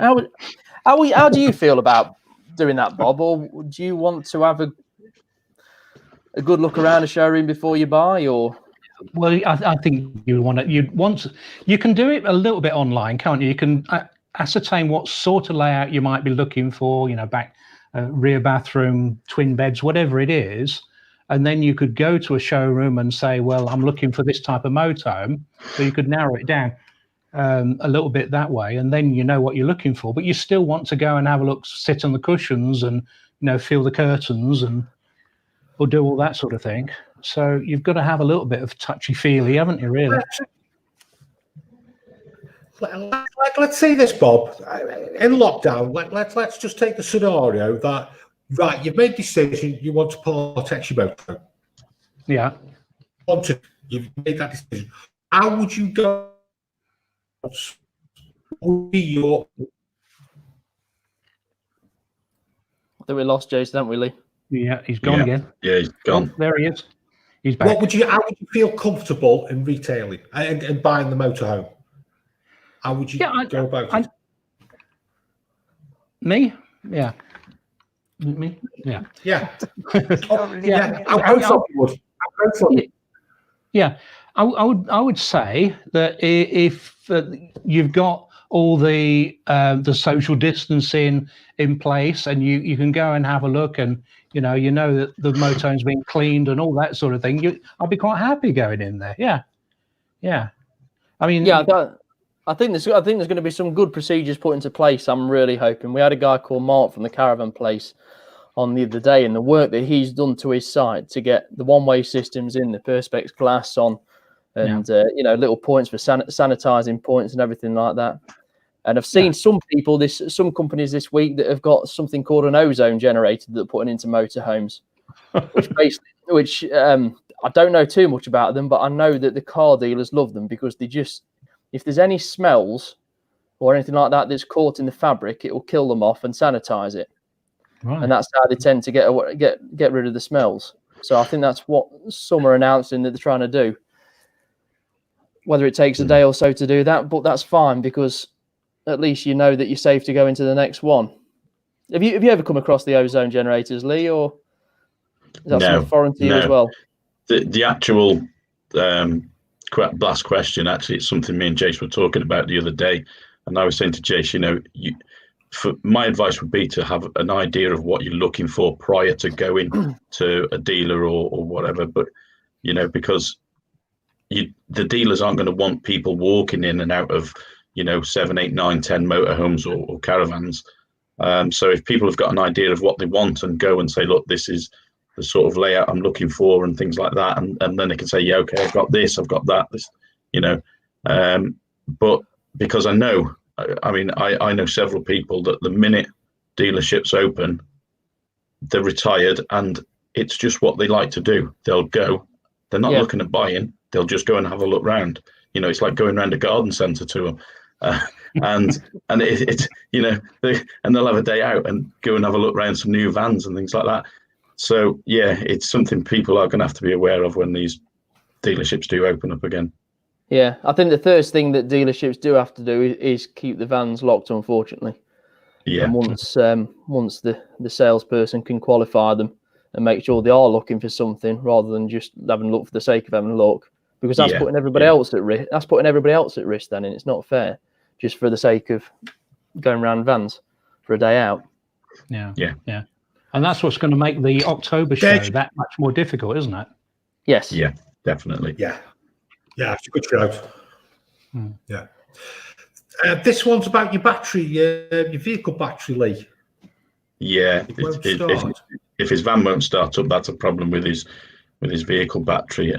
C: How do you feel about doing that, Bob? Or do you want to have a good look around a showroom before you buy? Or
E: well, I think you can do it a little bit online, can't you? You can ascertain what sort of layout you might be looking for, back, rear bathroom, twin beds, whatever it is. And then you could go to a showroom and say, well, I'm looking for this type of motorhome. So you could narrow it down a little bit that way. And then you know what you're looking for. But you still want to go and have a look, sit on the cushions and, feel the curtains or do all that sort of thing. So you've got to have a little bit of touchy-feely, haven't you, really?
B: Let's say this, Bob. In lockdown, let's just take the scenario that, right, you've made a decision, you want to protect your motor.
E: Yeah.
B: You've made that decision. How would you go? What would be your...
C: I think we lost Jason, haven't we, Lee?
E: Yeah, he's gone again.
D: Yeah, he's gone.
E: Oh, there he is. He's back.
B: How would you feel comfortable in retailing and buying the motorhome? How would you go about it?
E: Me? Yeah. Me? Yeah.
B: Yeah.
E: Yeah. I would say that if you've got all the social distancing in place and you can go and have a look and you know that the motorhome's been cleaned and all that sort of thing, I'd be quite happy going in there. Yeah. I mean,
C: I think there's going to be some good procedures put into place. I'm really hoping. We had a guy called Mark from the Caravan Place on the other day, and the work that he's done to his site to get the one-way systems in, the perspex glass on, and little points for sanitizing points and everything like that. And I've seen some companies this week that have got something called an ozone generator that they're putting into motorhomes, which I don't know too much about them, but I know that the car dealers love them because if there's any smells or anything like that that's caught in the fabric, it will kill them off and sanitize it. Right. And that's how they tend to get rid of the smells. So I think that's what some are announcing that they're trying to do. Whether it takes a day or so to do that, but that's fine because at least you know that you're safe to go into the next one. Have you ever come across the ozone generators, Lee, or is that something foreign to you as well?
D: The actual blast question, actually, it's something me and Jace were talking about the other day, and I was saying to Jace, my advice would be to have an idea of what you're looking for prior to going to a dealer or whatever. But because the dealers aren't going to want people walking in and out of 7, 8, 9, 10 motorhomes or caravans. So if people have got an idea of what they want and go and say, look, this is the sort of layout I'm looking for and things like that, and then they can say, yeah, okay, I've got this, I've got that, this, but because I know I mean, I know several people that the minute dealerships open, they're retired, and it's just what they like to do. They'll go. They're not looking at buying. They'll just go and have a look round. You know, it's like going around a garden centre to them. And it's you know, and they'll have a day out and go and have a look around some new vans and things like that. So yeah, it's something people are going to have to be aware of when these dealerships do open up again.
C: Yeah, I think the first thing that dealerships do have to do is keep the vans locked, unfortunately.
D: Yeah.
C: And once the salesperson can qualify them and make sure they are looking for something rather than just having a look for the sake of having a look, because that's putting everybody else at risk. That's putting everybody else at risk then, and it's not fair. Just for the sake of going around vans for a day out.
E: Yeah. And that's what's going to make the October show that much more difficult, isn't it?
C: Yes.
D: Yeah, definitely.
B: Yeah, it's a good shout. Yeah. This one's about your battery, your vehicle battery, Lee.
D: Yeah, if his van won't start up, that's a problem with his vehicle battery.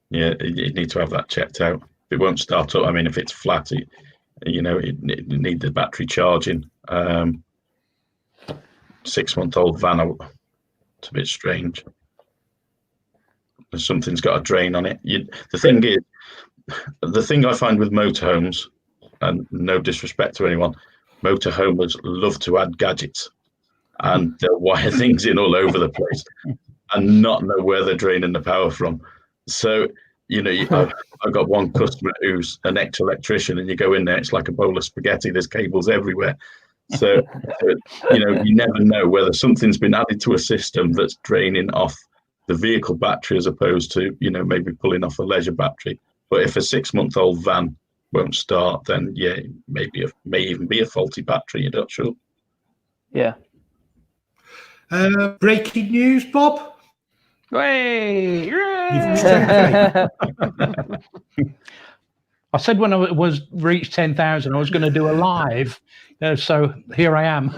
D: You need to have that checked out. If it won't start up, I mean, if it's flat, it need the battery charging. 6-month-old van, it's a bit strange. Something's got a drain on it. The thing I find with motorhomes, and no disrespect to anyone, motorhomers love to add gadgets, and they'll wire things in all over the place and not know where they're draining the power from. So, you know, I've got one customer who's an ex-electrician, and you go in there, it's like a bowl of spaghetti. There's cables everywhere. So, you know, you never know whether something's been added to a system that's draining off the vehicle battery as opposed to, you know, maybe pulling off a leisure battery. But if a 6-month-old van won't start, then yeah, it may even be a faulty battery. You're not sure.
C: Yeah.
B: Breaking news, Bob.
E: Hey! I said when I was reached 10,000, I was going to do a live. So here I am.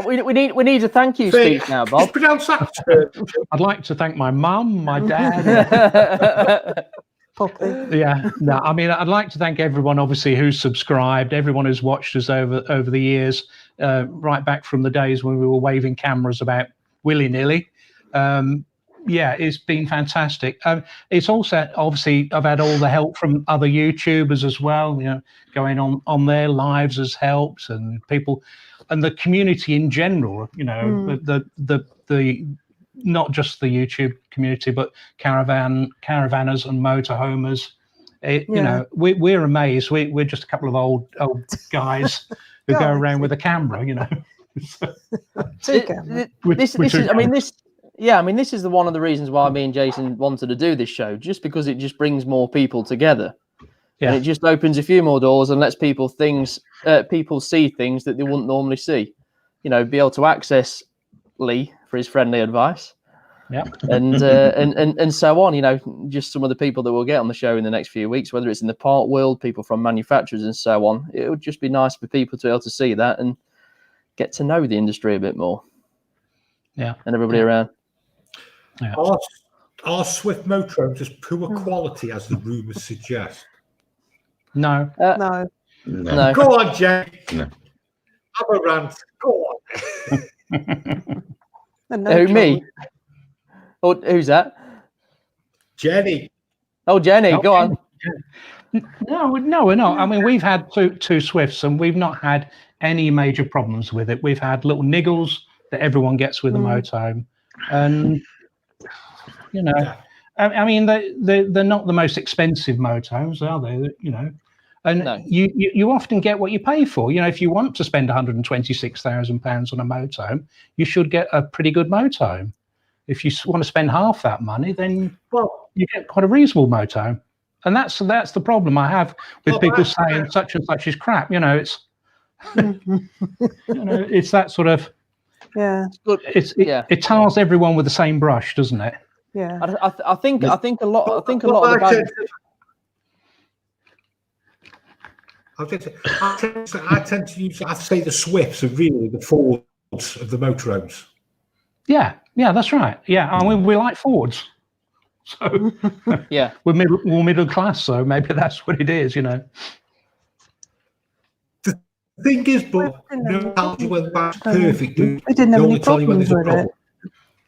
C: We need a thank you speech now, Bob.
E: I'd like to thank my mum, my dad. Yeah, no, I mean, I'd like to thank everyone, obviously, who's subscribed, everyone who's watched us over the years, right back from the days when we were waving cameras about willy-nilly. Yeah, it's been fantastic. It's also, obviously, I've had all the help from other YouTubers as well, you know, going on their lives has helped, and people, and the community in general, you know, the not just the YouTube community, but caravanners and motorhomers. You know, we're amazed. We're just a couple of old guys who go around with a camera, you know.
C: This is one of the reasons why me and Jason wanted to do this show, just because it just brings more people together. Yeah. And it just opens a few more doors and lets people see things that they wouldn't normally see. You know, be able to access Lee for his friendly advice.
E: Yeah.
C: And so on, you know, just some of the people that we'll get on the show in the next few weeks, whether it's in the part world, people from manufacturers and so on. It would just be nice for people to be able to see that and get to know the industry a bit more.
E: Yeah.
C: And everybody around.
B: Yeah. Are Swift motorhomes as poor quality as the rumours suggest?
E: No.
C: No.
B: Go on, Jay.
D: No.
B: Have a rant. Go on.
C: Who, me? Oh, who's that?
B: Jenny.
C: Oh, Jenny, go on.
E: No, we're not. I mean, we've had two Swifts and we've not had any major problems with it. We've had little niggles that everyone gets with a motorhome. And, you know, I mean, they're not the most expensive motorhomes, are they? You know, and you often get what you pay for. You know, if you want to spend £126,000 on a motorhome, you should get a pretty good motorhome. If you want to spend half that money, then you get quite a reasonable motorhome. And that's the problem I have with people saying such and such is crap. You know, it's it's that sort of it tars everyone with the same brush, doesn't it?
F: Yeah.
C: I think a lot of the bad.
B: I tend to use. I'd say the Swifts are really the Fords of the motorhomes.
E: Yeah, that's right. Yeah, I mean, we like Fords. So
C: Yeah.
E: we're middle class, so maybe that's what it is, you know.
B: The thing is, but no tells you whether that's perfect.
F: We didn't have
B: They
F: any
B: only tell you when
F: problems
B: there's a
F: with it,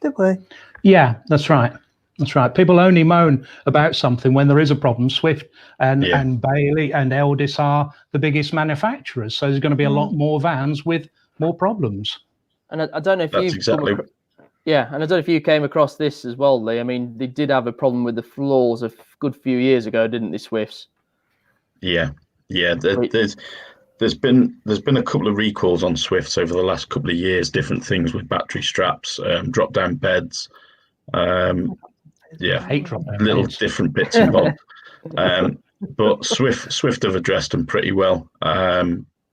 B: problem.
F: did we?
E: Yeah, that's right. That's right. People only moan about something when there is a problem. Swift and Bailey and Eldis are the biggest manufacturers, so there's going to be a lot more vans with more problems.
C: And I don't know if you've
D: exactly.
C: and I don't know if you came across this as well, Lee. I mean, they did have a problem with the floors a good few years ago, didn't they, Swifts?
D: Yeah. There's been a couple of recalls on Swifts over the last couple of years. Different things with battery straps, drop down beds. Little different bits and bobs. But Swift have addressed them pretty well.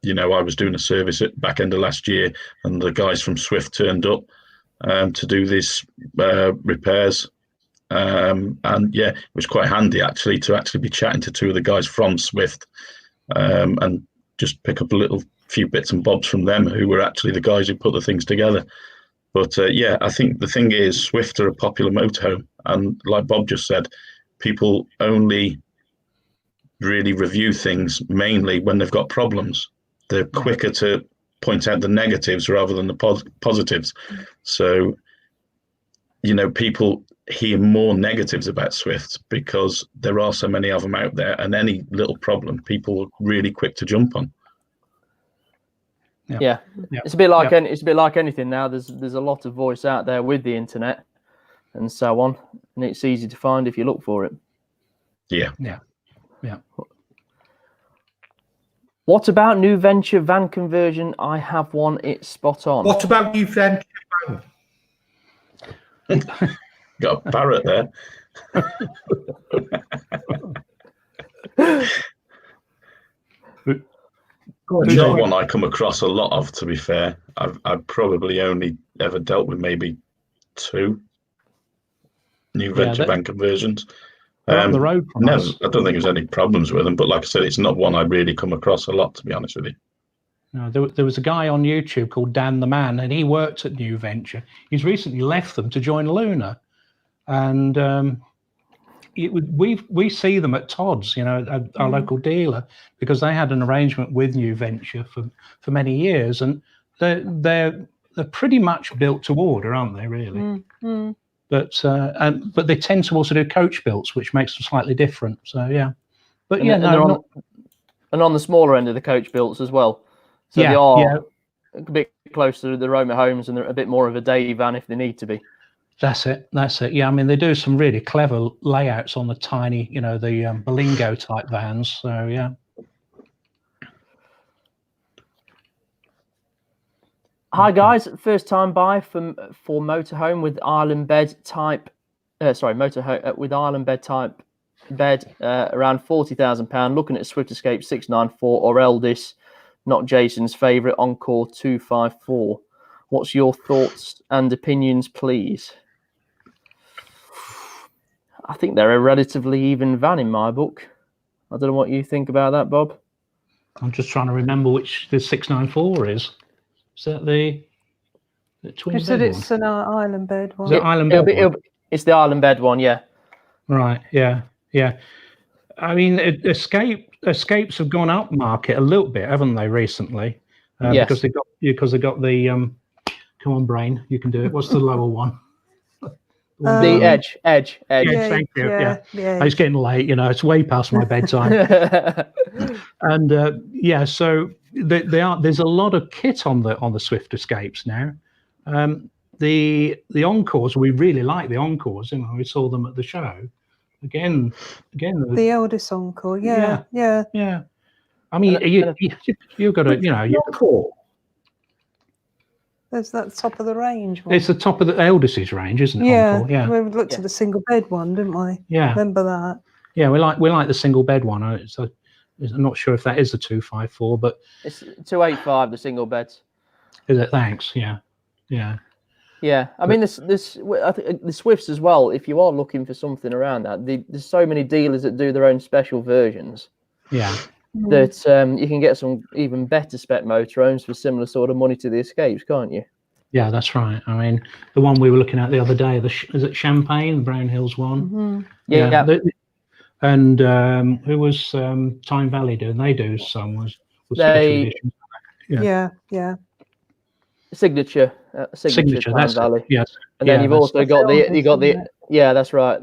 D: You know, I was doing a service at back end of last year, and the guys from Swift turned up to do these repairs. And yeah, it was quite handy actually to be chatting to two of the guys from Swift and just pick up a few bits and bobs from them, who were actually the guys who put the things together. But yeah, I think the thing is, Swift are a popular motorhome, and like Bob just said, people only really review things mainly when they've got problems. They're quicker to point out the negatives rather than the positives. So, you know, people hear more negatives about Swift because there are so many of them out there, and any little problem, people are really quick to jump on.
C: Yeah. It's a bit like it's a bit like anything now. There's a lot of voice out there with the internet and so on, and it's easy to find if you look for it.
E: Yeah.
C: What about new venture van conversion? I have one. It's spot on.
B: What about new venture van?
D: Got a parrot there. It's not one I come across a lot of, to be fair. I've probably only ever dealt with maybe 2 new venture van conversions.
E: On the road from us.
D: I don't think there's any problems with them, but like I said, it's not one I really come across a lot, to be honest with you.
E: No, there was a guy on YouTube called Dan the Man, and he worked at New Venture. He's recently left them to join Lunar, and we see them at Todd's, you know, at our local dealer, because they had an arrangement with New Venture for many years, and they're pretty much built to order, aren't they? Really. But they tend to also do coach builds, which makes them slightly different. So yeah, but
C: and on the smaller end of the coach builds as well. So they are a bit closer to the Roma homes, and they're a bit more of a day van if they need to be.
E: That's it. Yeah, I mean, they do some really clever layouts on the tiny, you know, the Berlingo type vans. So yeah.
C: Hi guys, first time buy for motorhome with island bed type. Motorhome with island bed type bed, around £40,000. Looking at a Swift Escape 694 or Eldis, not Jason's favourite, Encore 254. What's your thoughts and opinions, please? I think they're a relatively even van in my book. I don't know what you think about that, Bob.
E: I'm just trying to remember which the 694 is. Is that the twin bed? You said
F: it's an island bed one.
E: Is it island bed one?
C: It's the island bed one, yeah.
E: Right, yeah. I mean, escapes have gone up market a little bit, haven't they, recently?
C: Yes.
E: Because they got the come on, brain, you can do it. What's the lower one?
C: The edge.
E: Thank you. Yeah. It's getting late, you know. It's way past my bedtime. And so there's a lot of kit on the Swift Escapes now. The Encores, we really like the Encores. You know, we saw them at the show. Again.
F: The eldest Encore, yeah.
E: I mean, you've got to, you know,
B: Encore.
F: There's that top of the range one.
E: It's the top of the eldest's range, isn't it?
F: Yeah,
E: Encore? Yeah.
F: We looked at the single bed one, didn't we?
E: Yeah.
F: Remember that?
E: Yeah, we like the single bed one. I'm not sure if that is the 254, but
C: it's 285, the single beds.
E: Is it? Thanks. Yeah.
C: I mean, I think the Swifts as well. If you are looking for something around that, there's so many dealers that do their own special versions.
E: Yeah.
C: That you can get some even better spec motorhomes for similar sort of money to the Escapes, can't you?
E: Yeah, that's right. I mean, the one we were looking at the other day, is it Champagne, Brown Hills one?
F: Mm-hmm.
C: Yeah.
E: And who was Time Valley doing? They do some was special edition.
F: Yeah.
C: Signature
E: Signature.
C: Time
E: That's
C: Valley.
E: it. Yes.
C: And then you've also got
F: the
C: yeah, that's right.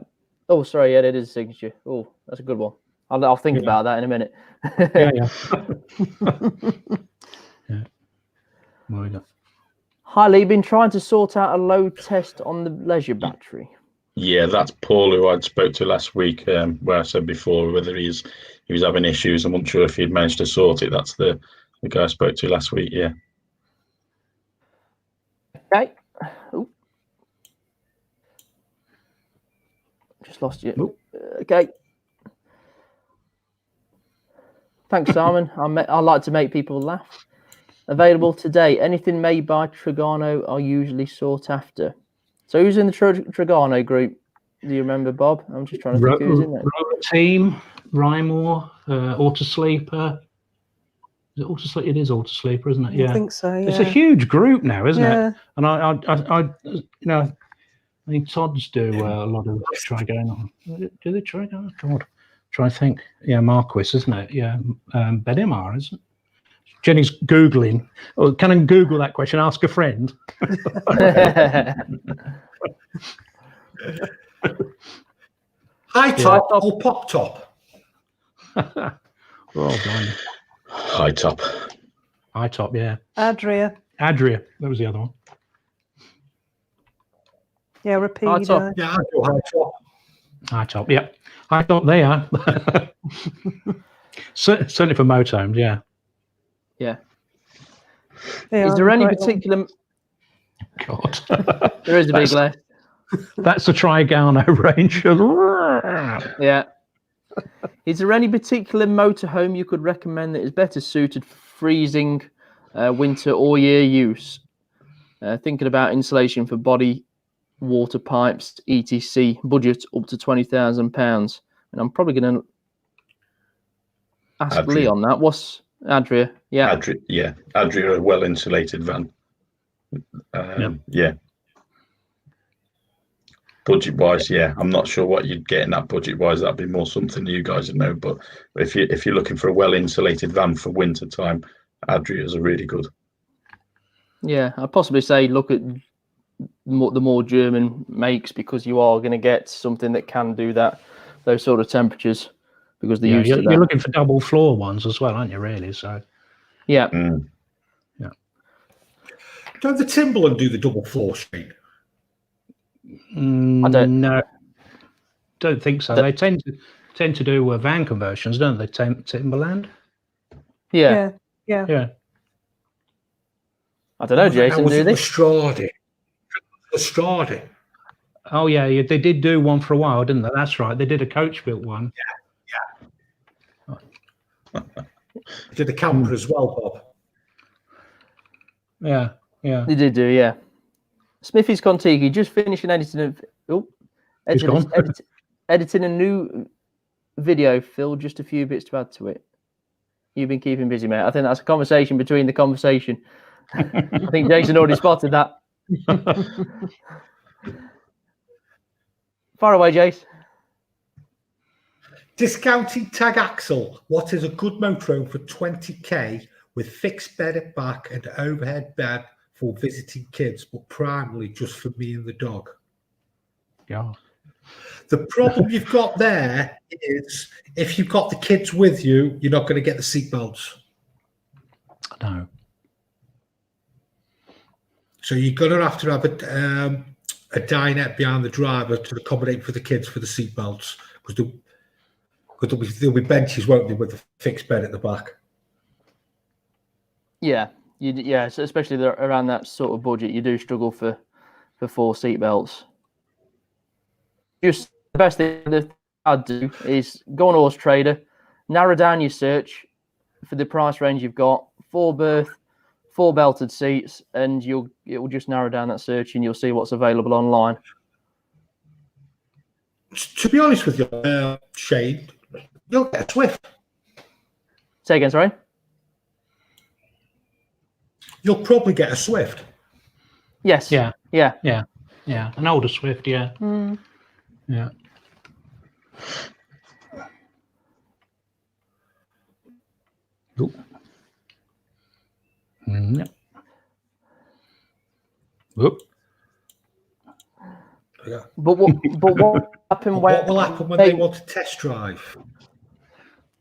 C: Oh, sorry, yeah, it is Signature. Oh, that's a good one. I'll think about that in a minute.
E: Yeah. Yeah.
C: Highly been trying to sort out a load test on the leisure battery.
D: Yeah, that's Paul who I'd spoke to last week, where I said before whether he was having issues. I'm not sure if he'd managed to sort it. That's the guy I spoke to last week. Yeah.
C: Okay. Ooh. Just lost you. Okay. Thanks, Simon. I like to make people laugh. Available today. Anything made by Trigano are usually sought after. So who's in the Trigano group? Do you remember, Bob? I'm just trying to think who's in there.
E: Roller Team, Rymore, Autosleeper. Is it Autosleeper? It is Autosleeper, isn't it? Yeah.
F: I think so. Yeah.
E: It's a huge group now, isn't
F: Yeah.
E: it? And I I mean, Todd's do a lot of Trigano. Do they Trigano? God, try to think. Yeah, Marquis, isn't it? Yeah, Benimar, isn't it? Jenny's Googling. Oh, can I Google that question? Ask a friend.
B: High top or pop top?
E: Oh, blimey.
D: High top.
E: High top, yeah.
F: Adria.
E: That was the other one.
F: Yeah, Rapido.
B: Yeah, I go high top.
E: High top, yeah. High top, they are. Certainly for motorhomes, yeah.
C: Yeah.
F: Yeah,
C: Is there any particular?
E: God.
C: There is a big list.
E: That's a Trigano range.
C: Yeah. Is there any particular motorhome you could recommend that is better suited for freezing, winter or year use? Thinking about insulation for body, water pipes, etc. Budget up to £20,000. And I'm probably going to ask
D: Adria.
C: Lee on that. What's Adria? Yeah.
D: Adria, a well insulated van. Yeah. Budget wise, yeah, I'm not sure what you'd get in that budget wise. That'd be more something you guys would know. But if you're looking for a well insulated van for winter time, Adria's are really good.
C: Yeah, I'd possibly say look at the more German makes, because you are going to get something that can do those sort of temperatures, because they're used to that.
E: You're looking for double floor ones as well, aren't you? Really? So.
C: Yeah.
E: Yeah.
B: Don't the Timberland do the double floor screen?
C: I
E: don't think so. They tend to do van conversions, don't they? Timberland.
C: Yeah. I don't know, Jason. Do they?
B: Strade.
E: Oh yeah, they did do one for a while, didn't they? That's right. They did a coach built one.
B: Yeah. Did the camper as well, Bob?
E: Yeah.
C: They did do, yeah. Smithy's Contiki just finishing editing a new video. Phil, just a few bits to add to it. You've been keeping busy, mate. I think that's a conversation between the conversation. I think Jason already spotted that. Far away, Jace.
B: Discounting tag axle. What is a good motorhome for 20k with fixed bed at back and overhead bed for visiting kids, but primarily just for me and the dog?
E: Yeah.
B: The problem you've got there is if you've got the kids with you, you're not going to get the seatbelts.
E: No.
B: So you're going to have a dinette behind the driver to accommodate for the kids for the seatbelts, because there'll be benches, won't there, with the fixed bed at the back.
C: Yeah, so especially around that sort of budget, you do struggle for 4 seatbelts. Just the best thing that I'd do is go on Autotrader, narrow down your search for the price range you've got, 4-berth, 4 belted seats, and it will just narrow down that search, and you'll see what's available online.
B: To be honest with you, Shane, you'll get a Swift.
C: Say again, sorry?
B: You'll probably get a Swift.
C: Yes.
E: Yeah.
C: Yeah.
E: Yeah. An older Swift. Yeah. Yeah. Oop. Yep. Oop.
B: Yeah.
C: But what happened when?
B: What will happen when they want to test drive?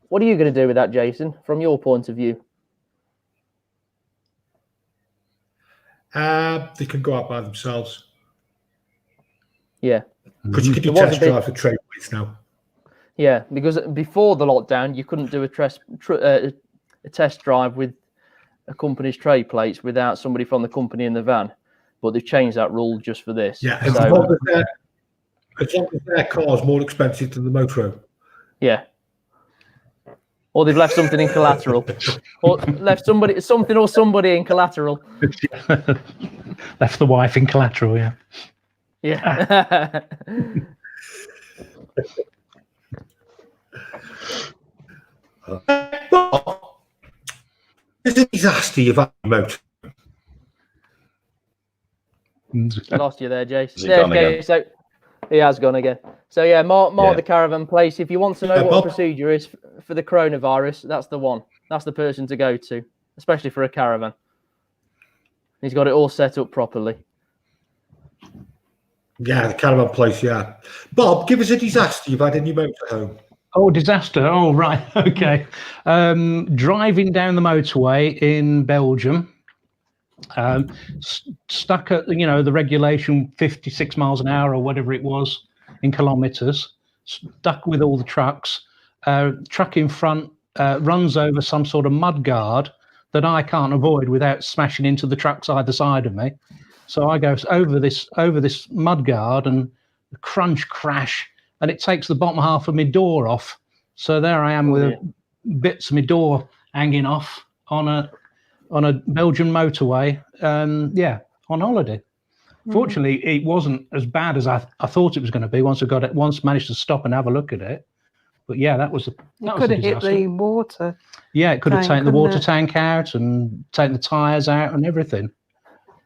C: What are you going to do with that, Jason, from your point of view?
B: They can go out by themselves.
C: Yeah.
B: Because you can do
C: There was
B: test
C: a bit-
B: drives with trailways now.
C: Yeah, because before the lockdown, you couldn't do a test drive with a company's trade plates without somebody from the company in the van. But they've changed that rule just for this.
B: Yeah, as long as their car's more expensive than the Motorhome.
C: Yeah. Or they've left something in collateral. Or left something or somebody in collateral.
E: Left the wife in collateral. Yeah.
C: Yeah.
B: It's a disaster you've had a motor.
C: I lost you there, Jason.
D: Has he gone again?
C: So he has gone again. So yeah, Mark
D: Yeah.
C: the caravan place. If you want to know what
B: Bob.
C: the procedure is for the coronavirus, that's the one. That's the person to go to, especially for a caravan. He's got it all set up properly.
B: Yeah, the caravan place, yeah. Bob, give us a disaster you've had in your motorhome.
E: Oh, disaster. Oh, right. Okay. Driving down the motorway in Belgium, stuck at, the regulation 56 miles an hour or whatever it was in kilometers, stuck with all the trucks. Truck in front runs over some sort of mud guard that I can't avoid without smashing into the trucks either side of me. So I go over this mud guard and crunch crash, and it takes the bottom half of my door off. So there I am with bits of my door hanging off on a Belgian motorway. On holiday. Fortunately, it wasn't as bad as I thought it was going to be once managed to stop and have a look at it. But yeah, that was a
F: could have hit the water.
E: Yeah, it could have taken the
F: couldn't
E: water
F: it?
E: tank out and taken the tyres out and everything.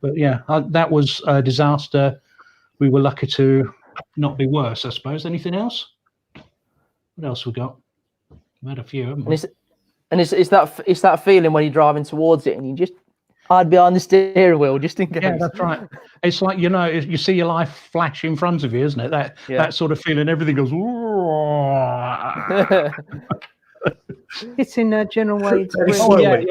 E: But yeah, that was a disaster. We were lucky to not be worse, I suppose. Anything else? What else we got? We had a few, haven't we?
C: And it's that feeling when you're driving towards it and you just hide behind the steering wheel just in case.
E: Yeah, that's right. It's like, you see your life flash in front of you, isn't it? That sort of feeling, everything goes.
F: Hitting General Wade's
B: Very
F: bridge.
B: slowly.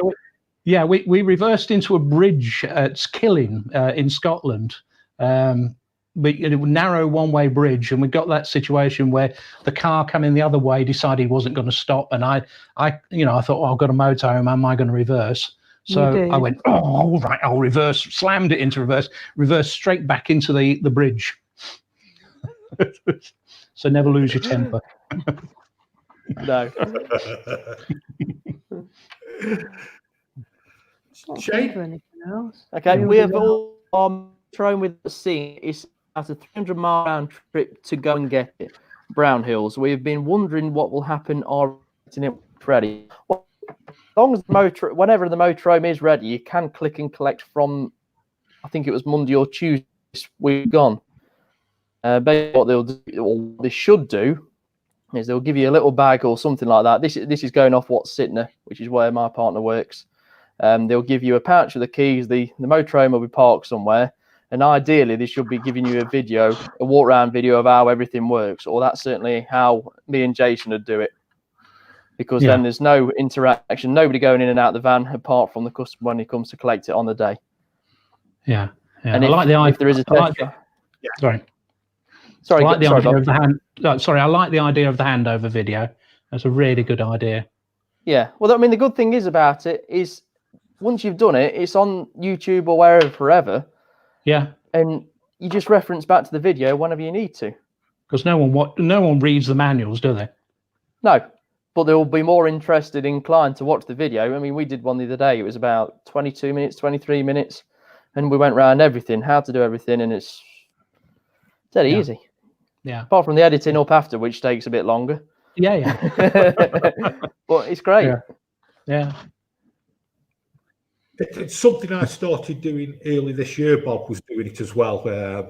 E: Yeah, we reversed into a bridge at Skilling in Scotland. But a narrow one-way bridge, and we got that situation where the car coming the other way decided he wasn't going to stop, and I thought, I've got a motorhome, am I going to reverse? So I went, all right, I'll reverse, slammed it into reverse straight back into the bridge. So never lose your temper.
C: No.
B: Shane?
F: Anything else?
C: Okay, we have all thrown with the scene. It's at a 300-mile round trip to go and get it. Brown Hills. We have been wondering what will happen. Are getting it ready? Well, as long as whenever the motorhome is ready, you can click and collect from. I think it was Monday or Tuesday. We've gone. Basically, what they'll do, or what they should do, is they'll give you a little bag or something like that. This is going off What's Sitner, which is where my partner works. They'll give you a pouch of the keys. The motorhome will be parked somewhere, and ideally they should be giving you a walk around video of how everything works, or that's certainly how me and Jason would do it, because then there's no interaction, nobody going in and out the van apart from the customer when he comes to collect it on the day.
E: Yeah.
C: And
E: I like the idea.
C: if there is a test,
E: I like the idea of the I like the idea of the handover video. That's a really good idea.
C: Yeah. Well, I mean, the good thing is about it is once you've done it, it's on YouTube or wherever forever.
E: Yeah.
C: And you just reference back to the video whenever you need to.
E: Because no one reads the manuals, do they?
C: No, but they will be more inclined to watch the video. I mean, we did one the other day. It was about 22 minutes, 23 minutes, and we went around everything, how to do everything, and it's dead easy.
E: Yeah.
C: Apart from the editing up after, which takes a bit longer.
E: Yeah.
C: But it's great.
E: Yeah.
B: It's something I started doing early this year. Bob was doing it as well,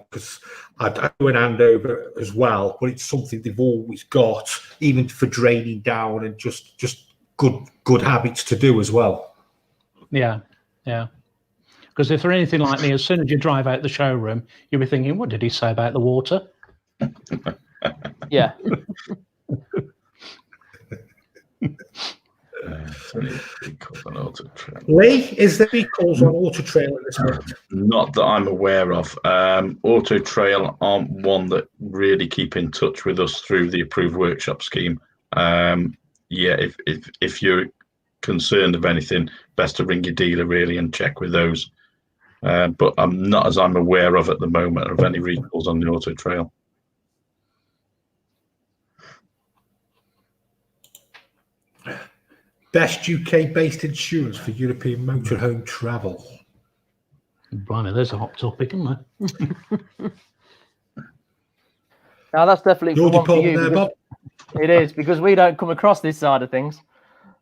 B: because I do an handover as well, but it's something they've always got, even for draining down and just good habits to do as well.
E: Yeah, yeah. Because if they're anything like me, as soon as you drive out the showroom, you'll be thinking, what did he say about the water?
C: Yeah.
B: Lee, is there recalls on Autotrail at this moment?
D: Not that I'm aware of. Autotrail aren't one that really keep in touch with us through the approved workshop scheme. Yeah, if you're concerned of anything, best to ring your dealer really and check with those. But I'm not, as I'm aware of at the moment, of any recalls on the Autotrail.
B: Best UK-based insurance for European motorhome travel.
E: Blimey, there's a hot topic, isn't there?
C: Now that's definitely
B: Your
C: one for
B: department
C: you.
B: there, Bob?
C: It is, because we don't come across this side of things.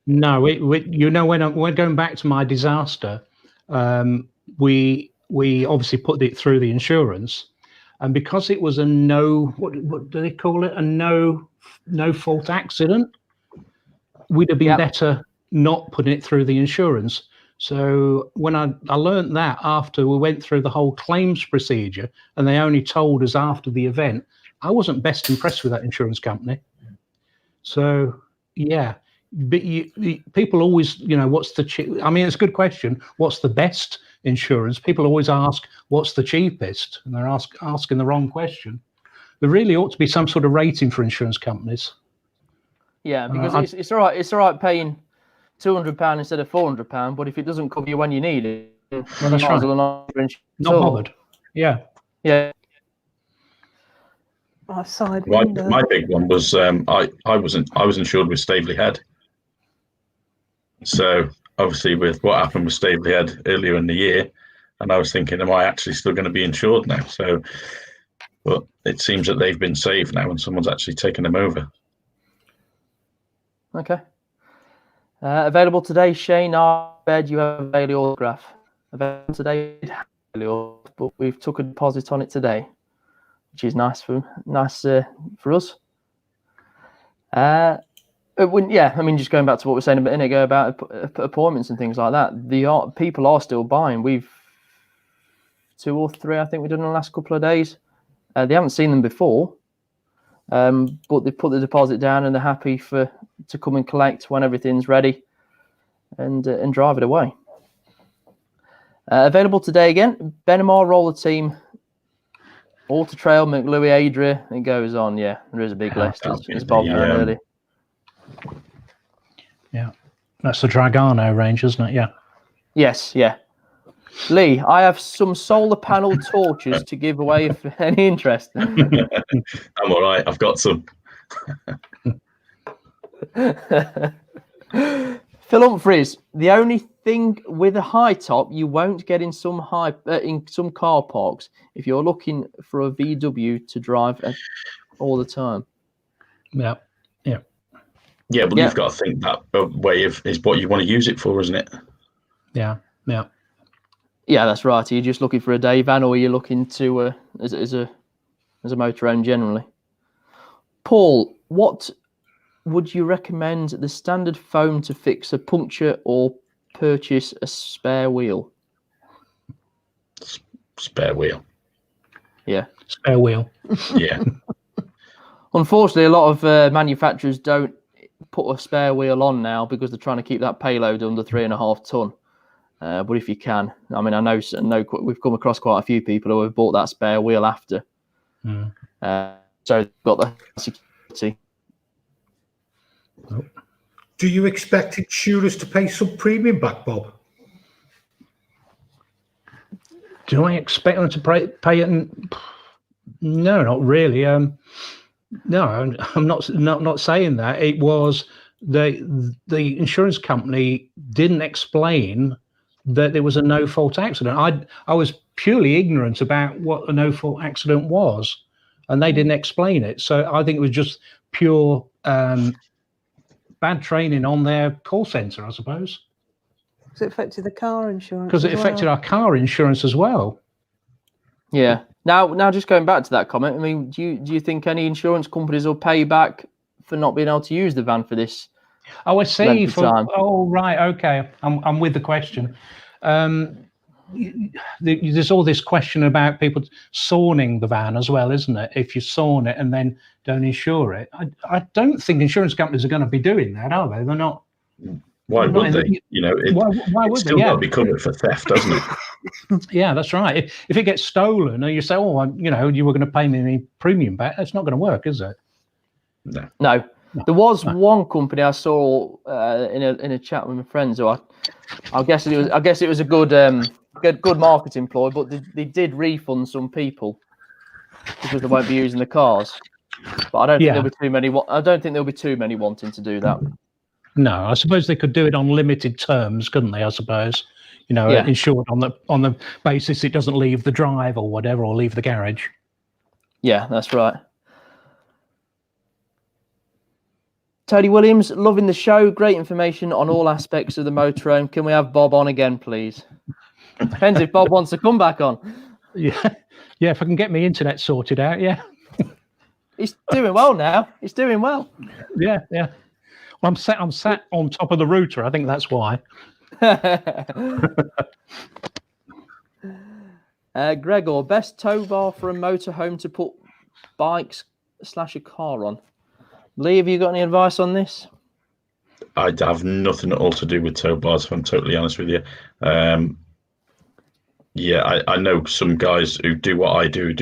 E: No, you know, when we're going back to my disaster, we obviously put it through the insurance, and because it was a what do they call it? A no fault accident. We'd have been better not putting it through the insurance. So when I learned that after we went through the whole claims procedure, and they only told us after the event, I wasn't best impressed with that insurance company. So yeah, but people always, you know, what's the I mean, it's a good question. What's the best insurance? People always ask, what's the cheapest? And they're asking the wrong question. There really ought to be some sort of rating for insurance companies.
C: Yeah, because it's all right. It's all right paying £200 instead of £400, but if it doesn't cover you when you need it,
E: well, that's right.
C: Not
E: bothered. Yeah.
C: Yeah.
D: My big one was I was insured with Staveley Head. So obviously with what happened with Staveley Head earlier in the year, and I was thinking, am I actually still going to be insured now? So, but it seems that they've been saved now, and someone's actually taken them over.
C: Okay. Available today, Shane. I bet you have a Bailey autograph. Available today, but we've took a deposit on it today, which is nice for us. Yeah, I mean, just going back to what we were saying a minute ago about appointments and things like that, people are still buying. We've 2 or 3, I think, we've done in the last couple of days. They haven't seen them before, but they put the deposit down and they're happy to come and collect when everything's ready and drive it away. Available today again, Benamar Roller Team, Autotrail, McLuey, Adria, it goes on. Yeah, there is a big list, as Bob found earlier.
E: Yeah, that's the Dragano range, isn't it? Yeah.
C: Yes, yeah. Lee, I have some solar panel torches to give away if any interest.
D: I'm all right. I've got some.
C: Fallonfn, the only thing with a high top you won't get in some car parks if you're looking for a VW to drive all the time.
E: Yeah, yeah.
D: Yeah, but you've got to think that way is what you want to use it for, isn't it?
E: Yeah, yeah.
C: Yeah, that's right. Are you just looking for a day van, or are you looking to as a motorhome generally? Paul, what would you recommend the standard foam to fix a puncture or purchase a spare wheel?
D: Spare wheel.
C: Yeah.
E: Spare wheel.
D: Yeah.
C: Unfortunately, a lot of manufacturers don't put a spare wheel on now because they're trying to keep that payload under 3.5 ton. But if you can, I mean, I know we've come across quite a few people who have bought that spare wheel after.
E: Mm.
C: So they've got the security.
B: Do you expect insurers to pay some premium back, Bob?
E: Do I expect them to pay it? No, not really. No, I'm not saying that. It was the insurance company didn't explain that there was a no-fault accident. I was purely ignorant about what a no-fault accident was, and they didn't explain it. So I think it was just pure bad training on their call center, I suppose.
F: Because it affected the car insurance.
E: Because it affected our car insurance as well.
C: Yeah. Now, just going back to that comment, I mean, do you think any insurance companies will pay back for not being able to use the van for this?
E: Oh, I see.
C: Time?
E: Oh, right. Okay. I'm with the question. There's all this question about people sawing the van as well, isn't it? If you sawn it and then don't insure it, I don't think insurance companies are going to be doing that, are they? They're not.
D: Why would they?
E: Why would
D: it's still got to be covered for theft, doesn't it?
E: Yeah, that's right. If it gets stolen and you say, oh, you were going to pay me any premium back, that's not going to work, is it?
C: No. There was one company I saw in a chat with my friends who I guess it was a good marketing ploy, but they did refund some people because they won't be using the cars. But I don't think there'll be too many. I don't think there'll be too many wanting to do that.
E: No, I suppose they could do it on limited terms, couldn't they? I suppose, insured on the basis it doesn't leave the drive or whatever, or leave the garage.
C: Yeah, that's right. Tony Williams, loving the show. Great information on all aspects of the motorhome. Can we have Bob on again, please? Depends if Bob wants to come back on.
E: Yeah, if I can get my internet sorted out, yeah.
C: He's doing well now. He's doing well.
E: Yeah. Well, I'm sat on top of the router. I think that's why.
C: Gregor, best tow bar for a motorhome to put bikes / a car on. Lee, have you got any advice on this?
D: I have nothing at all to do with tow bars, if I'm totally honest with you. I know some guys who do what I do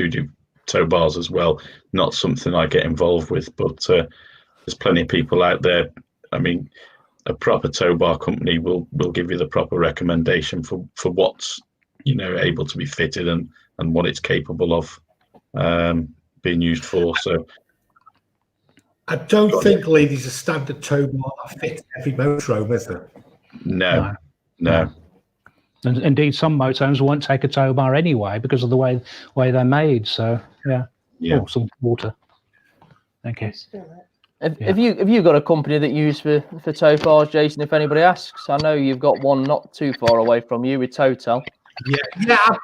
D: tow bars as well. Not something I get involved with, but there's plenty of people out there. I mean, a proper tow bar company will give you the proper recommendation for what's able to be fitted and what it's capable of being used for. So
B: I don't think, Lee, there's a standard tow bar that fits every motorhome, is there?
D: No.
E: And indeed, some motorhomes won't take a tow bar anyway because of the way they're made. So yeah. Oh, some water. Thank you.
C: Have you got a company that you use for tow bars, Jason? If anybody asks, I know you've got one not too far away from you with Total.
B: I've got a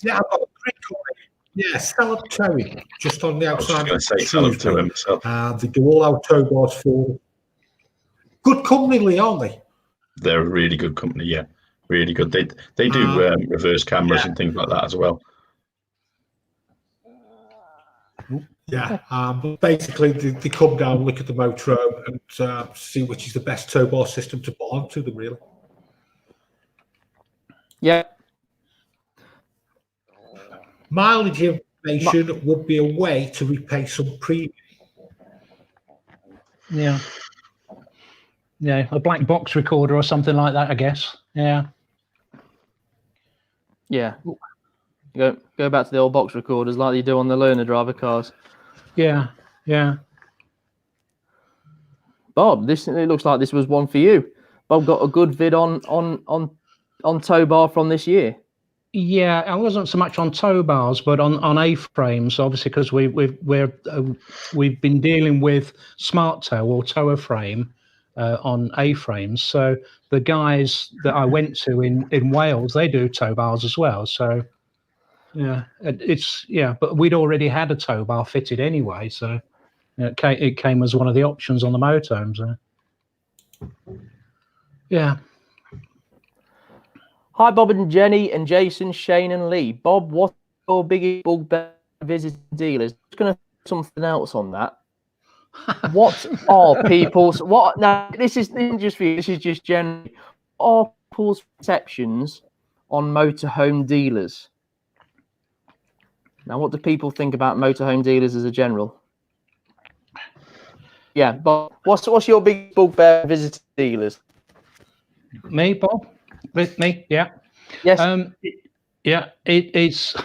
B: great company. Yeah, Salop Towing, just on the outside.
D: I was going to say Salop Towing myself.
B: They do all our tow bars for good company, Lee, aren't they?
D: They're a really good company, yeah. Really good. They do reverse cameras and things like that as well.
B: Yeah, but basically they come down, look at the motorhome and see which is the best tow bar system to put onto them, really.
C: Yeah.
B: Mileage information would be a way to repay some premium.
E: Yeah, a black box recorder or something like that, I guess. Yeah.
C: Go back to the old box recorders like you do on the Lunar driver cars.
E: Yeah.
C: Bob, it looks like this was one for you. Bob got a good vid on tow bar from this year.
E: Yeah, I wasn't so much on tow bars, but on A-frames, obviously, because we've been dealing with smart tow or tower frame on A-frames. So the guys that I went to in Wales, they do tow bars as well. So but we'd already had a tow bar fitted anyway, so it came as one of the options on the motorhomes. Yeah.
C: Hi, Bob and Jenny and Jason, Shane and Lee. Bob, what's your biggest bugbear visit dealers? Just going to put something else on that. What are people's... Now, this isn't just for you. This is just generally... What are people's perceptions on motorhome dealers? Now, what do people think about motorhome dealers as a general? Yeah, Bob, what's your big bugbear visit dealers?
E: Me, Bob? With me, yeah.
C: Yes.
E: It's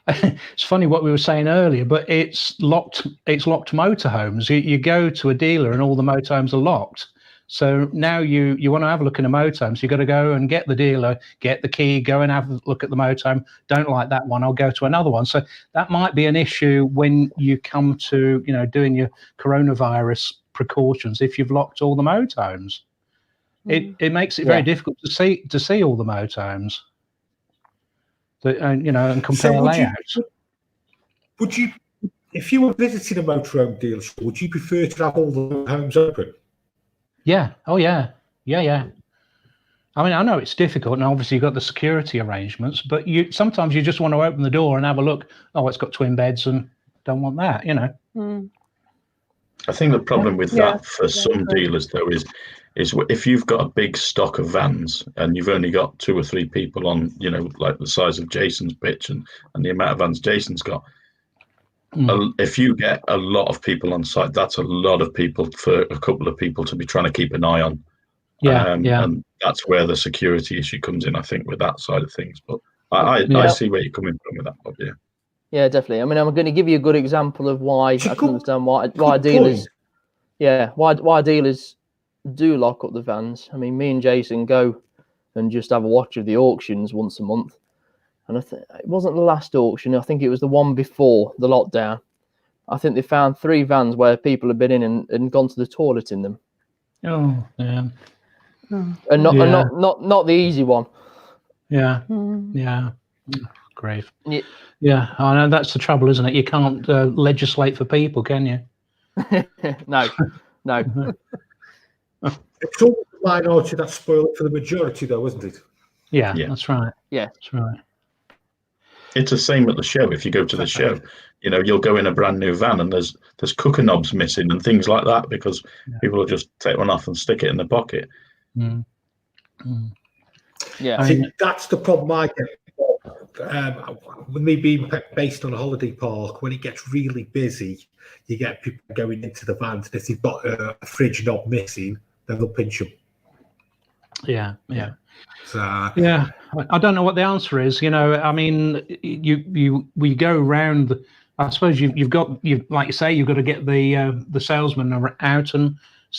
E: it's funny what we were saying earlier, but it's locked motorhomes. You go to a dealer and all the motorhomes are locked. So now you want to have a look in a motorhome, so you've got to go and get the dealer, get the key, go and have a look at the motorhome. Don't like that one, I'll go to another one. So that might be an issue when you come to doing your coronavirus precautions if you've locked all the motorhomes. it makes it very difficult to see all the motorhomes. And compare layouts.
B: Would you, if you were visiting a motorhome dealership, would you prefer to have all the homes open?
E: Yeah. Oh, yeah. Yeah. I mean, I know it's difficult, and obviously you've got the security arrangements, but sometimes you just want to open the door and have a look. Oh, it's got twin beds, and don't want that,
D: I think the problem with that for some dealers, though, is if you've got a big stock of vans and you've only got 2 or 3 people on, like the size of Jason's pitch and the amount of vans Jason's got, if you get a lot of people on site, that's a lot of people for a couple of people to be trying to keep an eye on. And that's where the security issue comes in, I think, with that side of things. But I see where you're coming from with that, Bob.
C: Yeah, definitely. I mean, I'm going to give you a good example of why I can understand why dealers, why dealers do lock up the vans. I mean, me and Jason go and just have a watch of the auctions once a month, and it wasn't the last auction. I think it was the one before the lockdown. I think they found 3 vans where people had been in and gone to the toilet in them.
E: Oh, yeah.
C: And not the easy one.
E: Yeah. Great. Yeah, I know that's the trouble, isn't it? You can't legislate for people, can you?
C: No.
B: It's always the minority that's spoiled for the majority, though, isn't it?
E: Yeah, that's right.
C: Yeah,
E: that's right.
D: It's the same at the show. If you go to the show, you'll go in a brand new van and there's cooker knobs missing and things like that because people will just take one off and stick it in the pocket.
C: Yeah,
B: I think that's the problem I get. With me being based on a holiday park, when it gets really busy, you get people going into the vans, and if they've got a fridge knob missing, then they'll pinch them.
E: Yeah.
B: So,
E: I don't know what the answer is. I mean, we go around. I suppose you've got like you say, you've got to get the salesman out and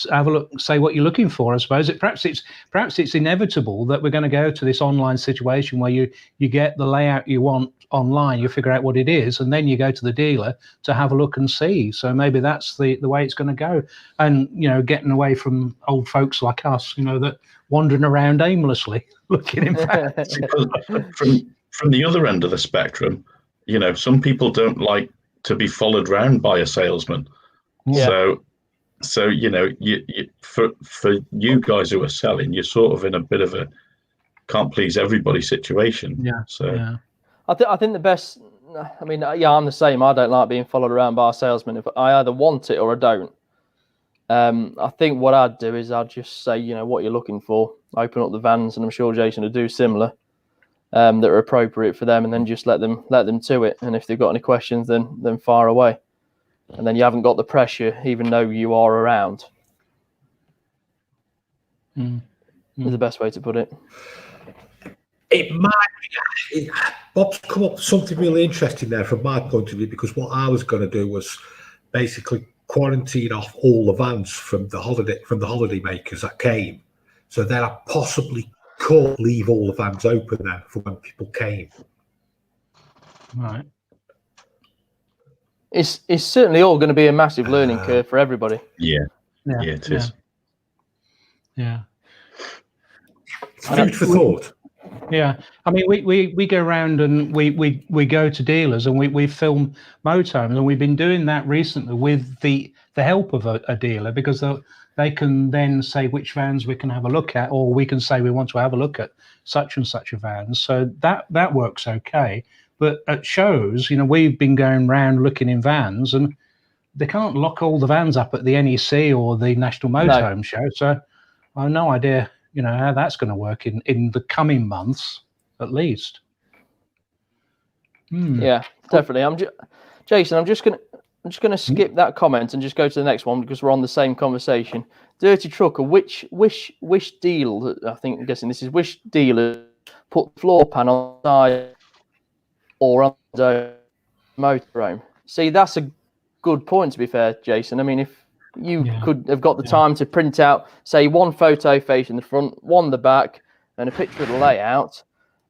E: have a look, say what you're looking for. I suppose perhaps it's inevitable that we're going to go to this online situation where you get the layout you want online, you figure out what it is, and then you go to the dealer to have a look and see. So maybe that's the way it's going to go, and getting away from old folks like us, that wandering around aimlessly looking in vans.
D: From the other end of the spectrum, some people don't like to be followed around by a salesman. So for you guys who are selling, you're sort of in a bit of a can't please everybody situation.
C: I think the best. I mean, I'm the same. I don't like being followed around by a salesman. If I either want it or I don't. I think what I'd do is I'd just say, what you're looking for. Open up the vans, and I'm sure Jason would do similar. That are appropriate for them, and then just let them to it. And if they've got any questions, then fire away. And then you haven't got the pressure, even though you are around. Is the best way to put it.
B: It might be. Bob's come up with something really interesting there from my point of view, because what I was going to do was basically quarantine off all the vans from the holiday makers that came, so then I possibly could leave all the vans open then for when people came.
E: Right.
C: It's certainly all going to be a massive learning curve for everybody.
D: Yeah, it is.
E: Yeah.
B: Food for thought.
E: Yeah, I mean, we go around and we go to dealers and we film motorhomes, and we've been doing that recently with the help of a dealer, because they can then say which vans we can have a look at, or we can say we want to have a look at such and such a van. So that works okay. But at shows, we've been going around looking in vans, and they can't lock all the vans up at the NEC or the National Motorhome Show. So I have no idea, how that's going to work in the coming months, at least.
C: Yeah, definitely. Jason, I'm just gonna skip that comment and just go to the next one, because we're on the same conversation. Dirty Trucker, which deal? I'm guessing this is which dealer put the floor pan on the side or on the motorhome? See, that's a good point, to be fair, Jason. I mean, if you could have got the time to print out, say, one photo facing the front, one the back, and a picture of the layout,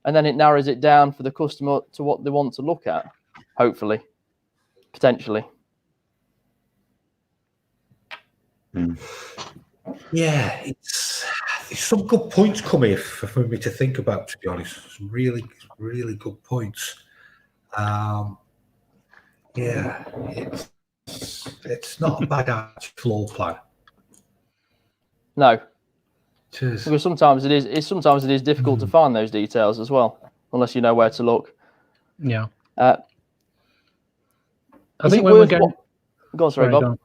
C: and then it narrows it down for the customer to what they want to look at, hopefully, potentially.
B: Yeah, There's some good points come here for me to think about, to be honest. Some really, really good points. Yeah, it's not a bad floor plan.
C: No.
B: Cheers.
C: Because sometimes it is difficult to find those details as well, unless you know where to look.
E: Yeah.
C: I
E: think when we're going...
C: Go on, sorry, Bob.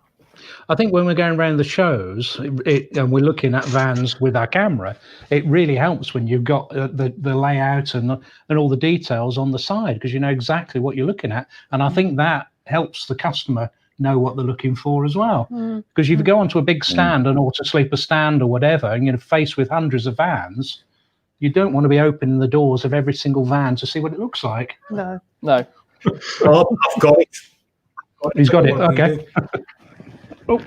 E: I think when we're going around the shows and we're looking at vans with our camera, it really helps when you've got the layout and all the details on the side, because you know exactly what you're looking at. And I think that helps the customer know what they're looking for as well. Because if you go onto a big stand, an Autosleeper stand or whatever, and you're faced with hundreds of vans, you don't want to be opening the doors of every single van to see what it looks like.
C: No.
B: Oh, I've got it.
E: He's got it. Okay.
B: Oh.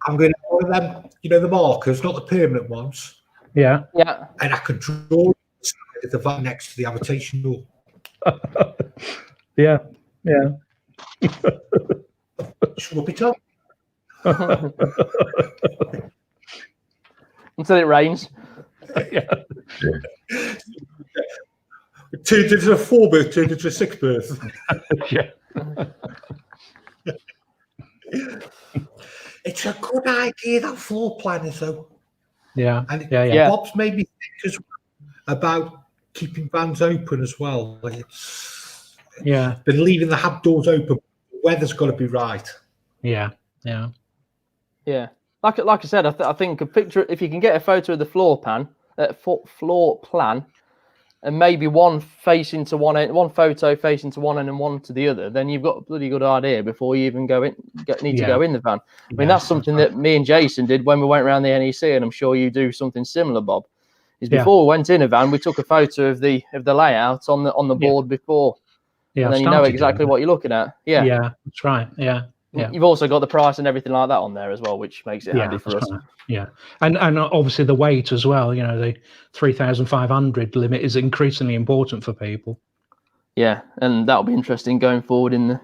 B: I'm going to order them, the markers, not the permanent ones.
E: Yeah.
B: And I can draw the van next to the habitation door.
E: Yeah.
B: Just rub it up.
C: Until it rains.
E: Yeah.
B: Turned into a 4 berth, turned into a 6 berth.
E: Yeah.
B: It's a good idea, that floor plan is, though.
E: Yeah.
B: And
E: yeah.
B: Bob's made me think as well about keeping vans open as well. It's been leaving the hab doors open. The weather's got to be right.
E: Yeah.
C: Like I said, I think a picture. If you can get a photo of the floor plan, and maybe one facing to one end, one photo facing to one end and one to the other, then you've got a bloody good idea before you even to go in the van. I mean, that's something that me and Jason did when we went around the NEC, and I'm sure you do something similar, Bob. Is before we went in a van, we took a photo of the layout on the board before, and then you know exactly what you're looking at.
E: Yeah, that's right. Yeah.
C: You've also got the price and everything like that on there as well, which makes it handy for us.
E: Right. Yeah, and obviously the weight as well. The 3,500 limit is increasingly important for people. Yeah,
C: and that'll be interesting going forward in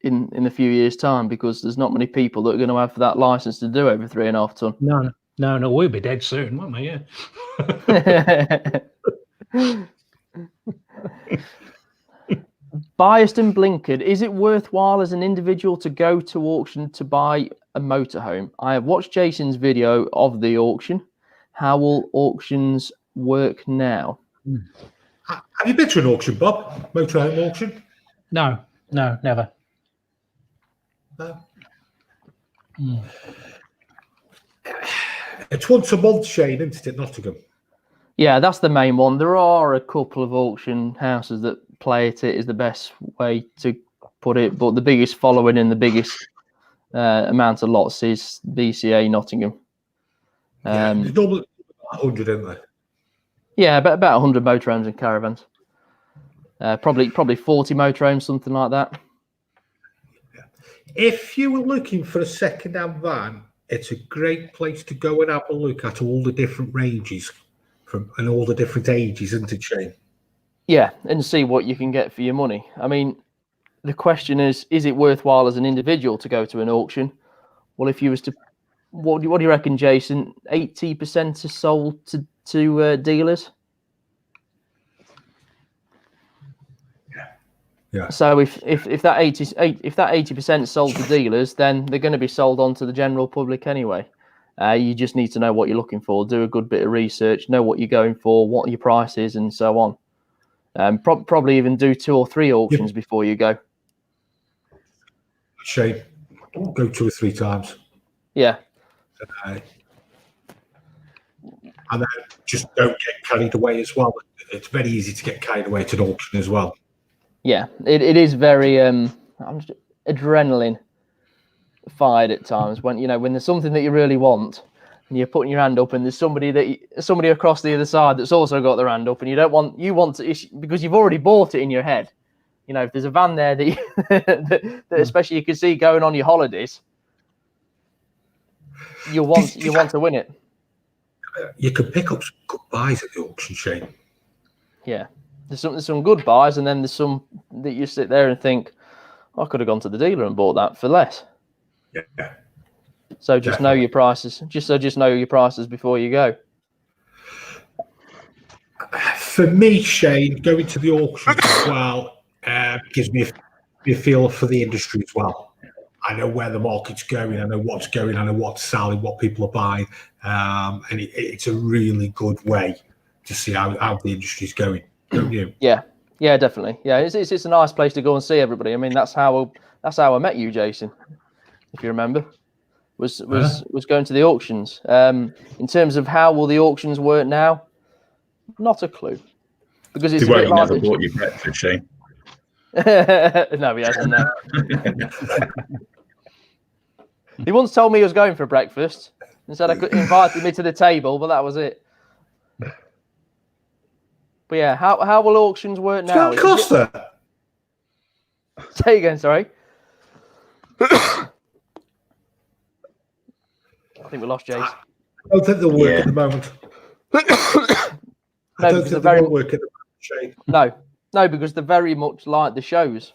C: a few years' time, because there's not many people that are going to have that license to do over 3.5 ton.
E: No, we'll be dead soon, won't we? Yeah.
C: Biased and blinkered, is it worthwhile as an individual to go to auction to buy a motorhome? I have watched Jason's video of the auction. How will auctions work now?
B: Have you been to an auction, Bob? Motorhome auction?
E: No, never.
B: No. It's once a month, Shane, isn't it, Nottingham?
C: Yeah, that's the main one. There are a couple of auction houses that play it is the best way to put it, but the biggest following and the biggest amount of lots is BCA Nottingham.
B: There's normally 100, isn't there?
C: Yeah, about 100 motorhomes and caravans. Probably 40 motorhomes, something like that.
B: If you were looking for a second-hand van, it's a great place to go and have a look at all the different ranges and all the different ages, isn't it, Shane?
C: Yeah, and see what you can get for your money. I mean, the question is it worthwhile as an individual to go to an auction? Well, if you was to, what do you reckon, Jason? 80% is sold to dealers.
B: Yeah.
C: So if that 80% is sold to dealers, then they're going to be sold on to the general public anyway. You just need to know what you're looking for, do a good bit of research, know what you're going for, what your price is, and so on. Probably even do 2 or 3 auctions before you go.
B: Shane, go 2 or 3 times.
C: Yeah.
B: And then just don't get carried away as well. It's very easy to get carried away at an auction as well.
C: Yeah, it is very adrenaline fired at times when there's something that you really want and you're putting your hand up and there's somebody across the other side that's also got their hand up, and you want to issue because you've already bought it in your head. If there's a van there that especially you can see going on your holidays, you want to win it.
B: You can pick up some good buys at the auction, Shane.
C: Yeah, there's some good buys, and then there's some that you sit there and think, I could have gone to the dealer and bought that for less.
B: Yeah.
C: So just know your prices. Just know your prices before you go.
B: For me, Shane, going to the auctions as well gives me a feel for the industry as well. I know where the market's going. I know what's going. I know what's selling, what people are buying, and it's a really good way to see how the industry's going. Don't you?
C: Yeah, definitely. Yeah, it's a nice place to go and see everybody. I mean, that's how I met you, Jason. If you remember, was going to the auctions. In terms of how will the auctions work now, not a clue, because it's a bit like
D: never bought you breakfast, Shane.
C: No, he hasn't. No. He once told me he was going for breakfast and said I could invite me to the table, but that was it. But yeah, how will auctions work now?
B: It's going to cost that.
C: Say again, sorry. I think we lost Jason.
B: I don't think they'll work at the moment. I don't think they'll work at the moment, Shane.
C: No, because they're very much like the shows.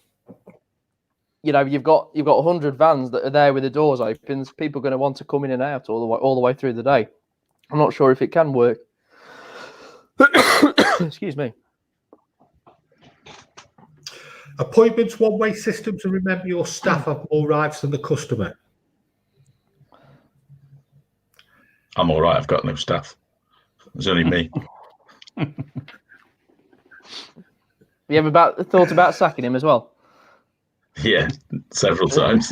C: You know, you've got 100 vans that are there with the doors open. People are going to want to come in and out all the way through the day. I'm not sure if it can work. Excuse me.
B: Appointments, one-way systems, and remember your staff have more rights than the customer.
D: I'm all right. I've got no staff. There's only me.
C: Have you ever thought about sacking him as well?
D: Yeah, several times.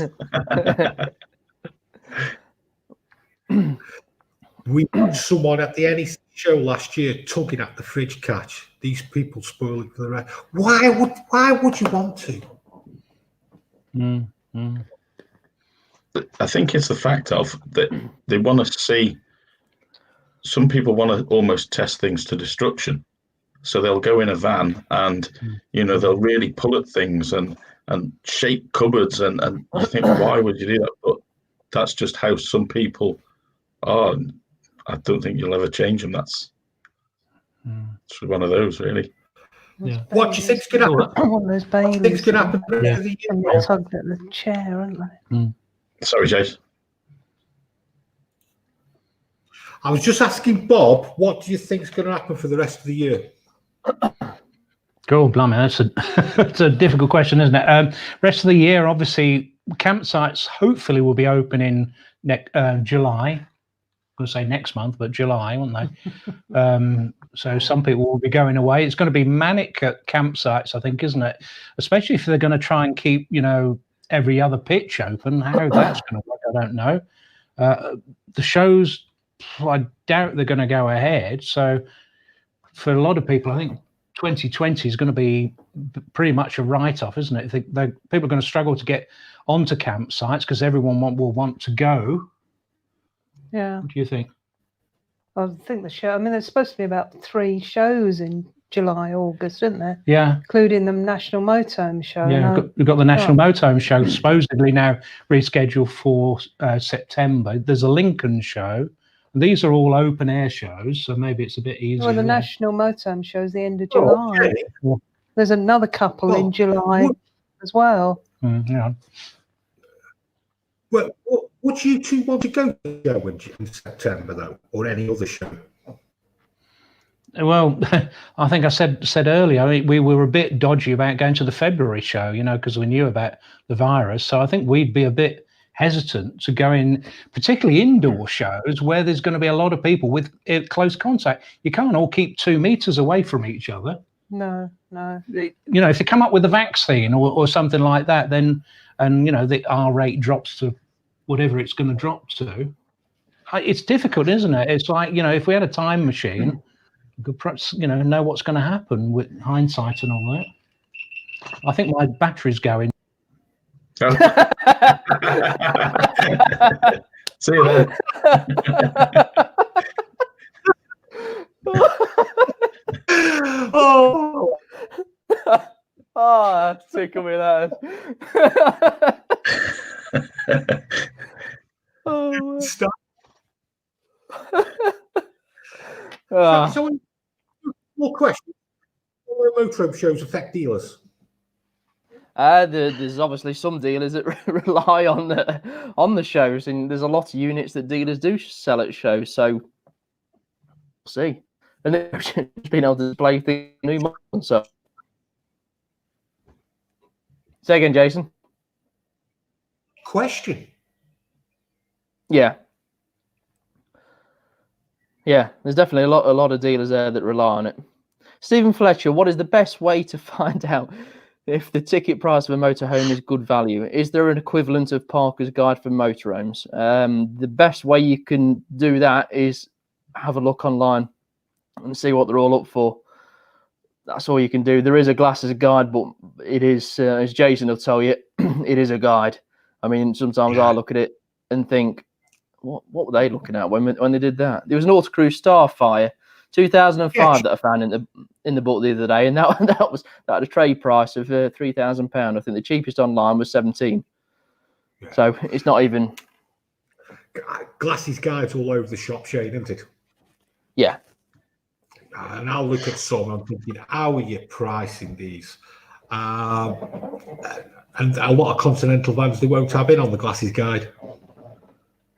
B: We had someone at the NEC show last year tugging at the fridge catch. These people spoil it for the rest. Why would you want to?
D: I think it's the fact of that they want to see. Some people want to almost test things to destruction, so they'll go in a van and they'll really pull at things and shake cupboards and you think, why would you do that? But that's just how some people are. I don't think you'll ever change them. That's one of those, really.
E: Yeah.
B: What do you think's going to happen?
F: I want those Baileys.
B: What do you think's going to happen?
F: And they're tugged at the chair, aren't they?
D: Sorry, Jace.
B: I was just asking Bob, what do you think's going to happen for the rest of the year?
E: Cool, blimey, that's a difficult question, isn't it? Rest of the year, obviously, campsites hopefully will be open in July. I'm going to say next month, but July, won't they? So some people will be going away. It's going to be manic at campsites, I think, isn't it? Especially if they're going to try and keep, every other pitch open. How that's going to work, I don't know. The shows, I doubt they're going to go ahead. So for a lot of people, I think 2020 is going to be pretty much a write-off, isn't it? I think people are going to struggle to get onto campsites because everyone will want to go.
F: Yeah.
E: What do you think?
F: I think the show. I mean, there's supposed to be about 3 shows in July, August, isn't there?
E: Yeah.
F: Including the National Motorhome show.
E: Yeah, we've got the National Motorhome show supposedly now rescheduled for September. There's a Lincoln show. These are all open air shows, so maybe it's a bit easier.
F: Well, the National Motorhome show's the end of July.
B: Okay.
F: There's another couple in July as well.
E: Yeah.
B: Well, would you two want to go in September, though, or any other show?
E: Well, I think I said earlier, I mean, we were a bit dodgy about going to the February show, because we knew about the virus. So I think we'd be a bit hesitant to go in, particularly indoor shows where there's going to be a lot of people with close contact. You can't all keep 2 meters away from each other.
F: No.
E: If they come up with a vaccine or something like that, then, the R rate drops to whatever it's going to drop to. It's difficult, isn't it? It's like, if we had a time machine, we could perhaps, know what's going to happen with hindsight and all that. I think my battery's going.
D: Oh. See you then.
C: Oh, tickle me that.
B: Stop. So, more questions. How will Motorhome shows affect dealers?
C: There's obviously some dealers that rely on the shows, and there's a lot of units that dealers do sell at shows. So we'll see, and then just being able to display things new models. So say again, Jason.
B: Question.
C: Yeah. There's definitely a lot of dealers there that rely on it. Stephen Fletcher, what is the best way to find out if the ticket price of a motorhome is good value? Is there an equivalent of Parker's Guide for Motorhomes? The best way you can do that is have a look online and see what they're all up for. That's all you can do. There is a glasses guide, but it is, as Jason will tell you, it is a guide. I mean, sometimes I look at it and think, what were they looking at when they did that? There was an Autocrew Starfire 2005 that I found in the book the other day, and that had a trade price of £3,000. I think the cheapest online was 17. Yeah. So it's not even.
B: Glasses guides all over the shop, Shane, isn't it?
C: Yeah.
B: And I'll look at some. I'm thinking, how are you pricing these? And a lot of Continental vans they won't have in on the glasses guide.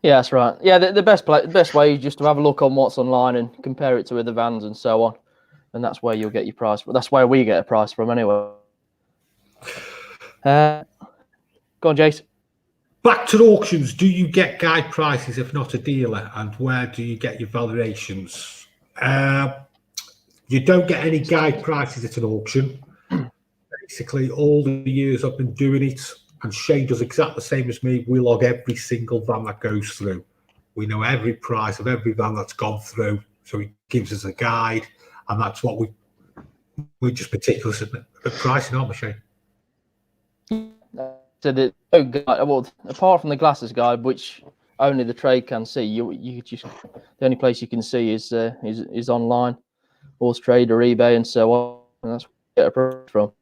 C: Yeah, that's right. Yeah, the best way is just to have a look on what's online and compare it to other vans and so on, and that's where you'll get your price. But that's where we get a price from anyway. Go on, Jason.
B: Back to the auctions. Do you get guide prices if not a dealer, and where do you get your valuations? You don't get any guide prices at an auction. Basically, all the years I've been doing it, and Shane does exactly the same as me. We log every single van that goes through. We know every price of every van that's gone through. So he gives us a guide, and that's what we just meticulous at pricing, aren't we, Shane?
C: So apart from the glasses guide, which only the trade can see, you just the only place you can see is online, Autotrader, eBay, and so on. And that's where you get a price from.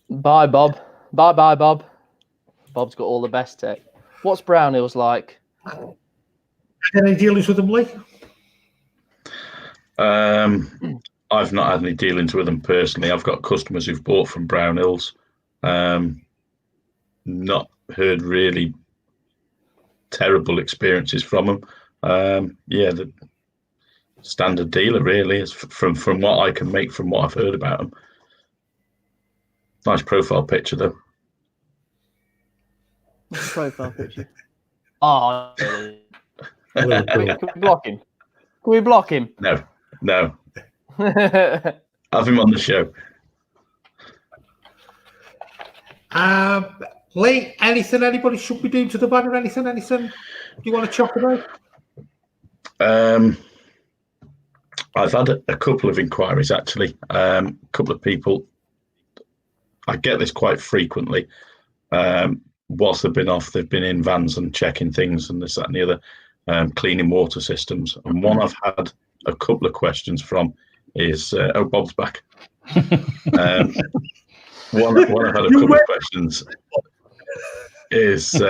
C: Bye, Bob. Bye, Bob. Bob's got all the best tech. What's Brown Hills like?
B: Any dealings with them, Lee?
D: I've not had any dealings with them personally. I've got customers who've bought from Brown Hills. Not heard really terrible experiences from them. The standard dealer really is from what I can make from what I've heard about them. Nice profile picture, though.
C: Profile picture. Oh, can we block him? Can we block him?
D: No. Have him on the show.
B: Lee, anything anybody should be doing to the van or anything? Do you want to chat about?
D: I've had a couple of inquiries actually. A couple of people. I get this quite frequently. Whilst they've been off, they've been in vans and checking things and this, that, and the other, cleaning water systems. And one I've had a couple of questions from is, Bob's back. One I've had a couple of questions is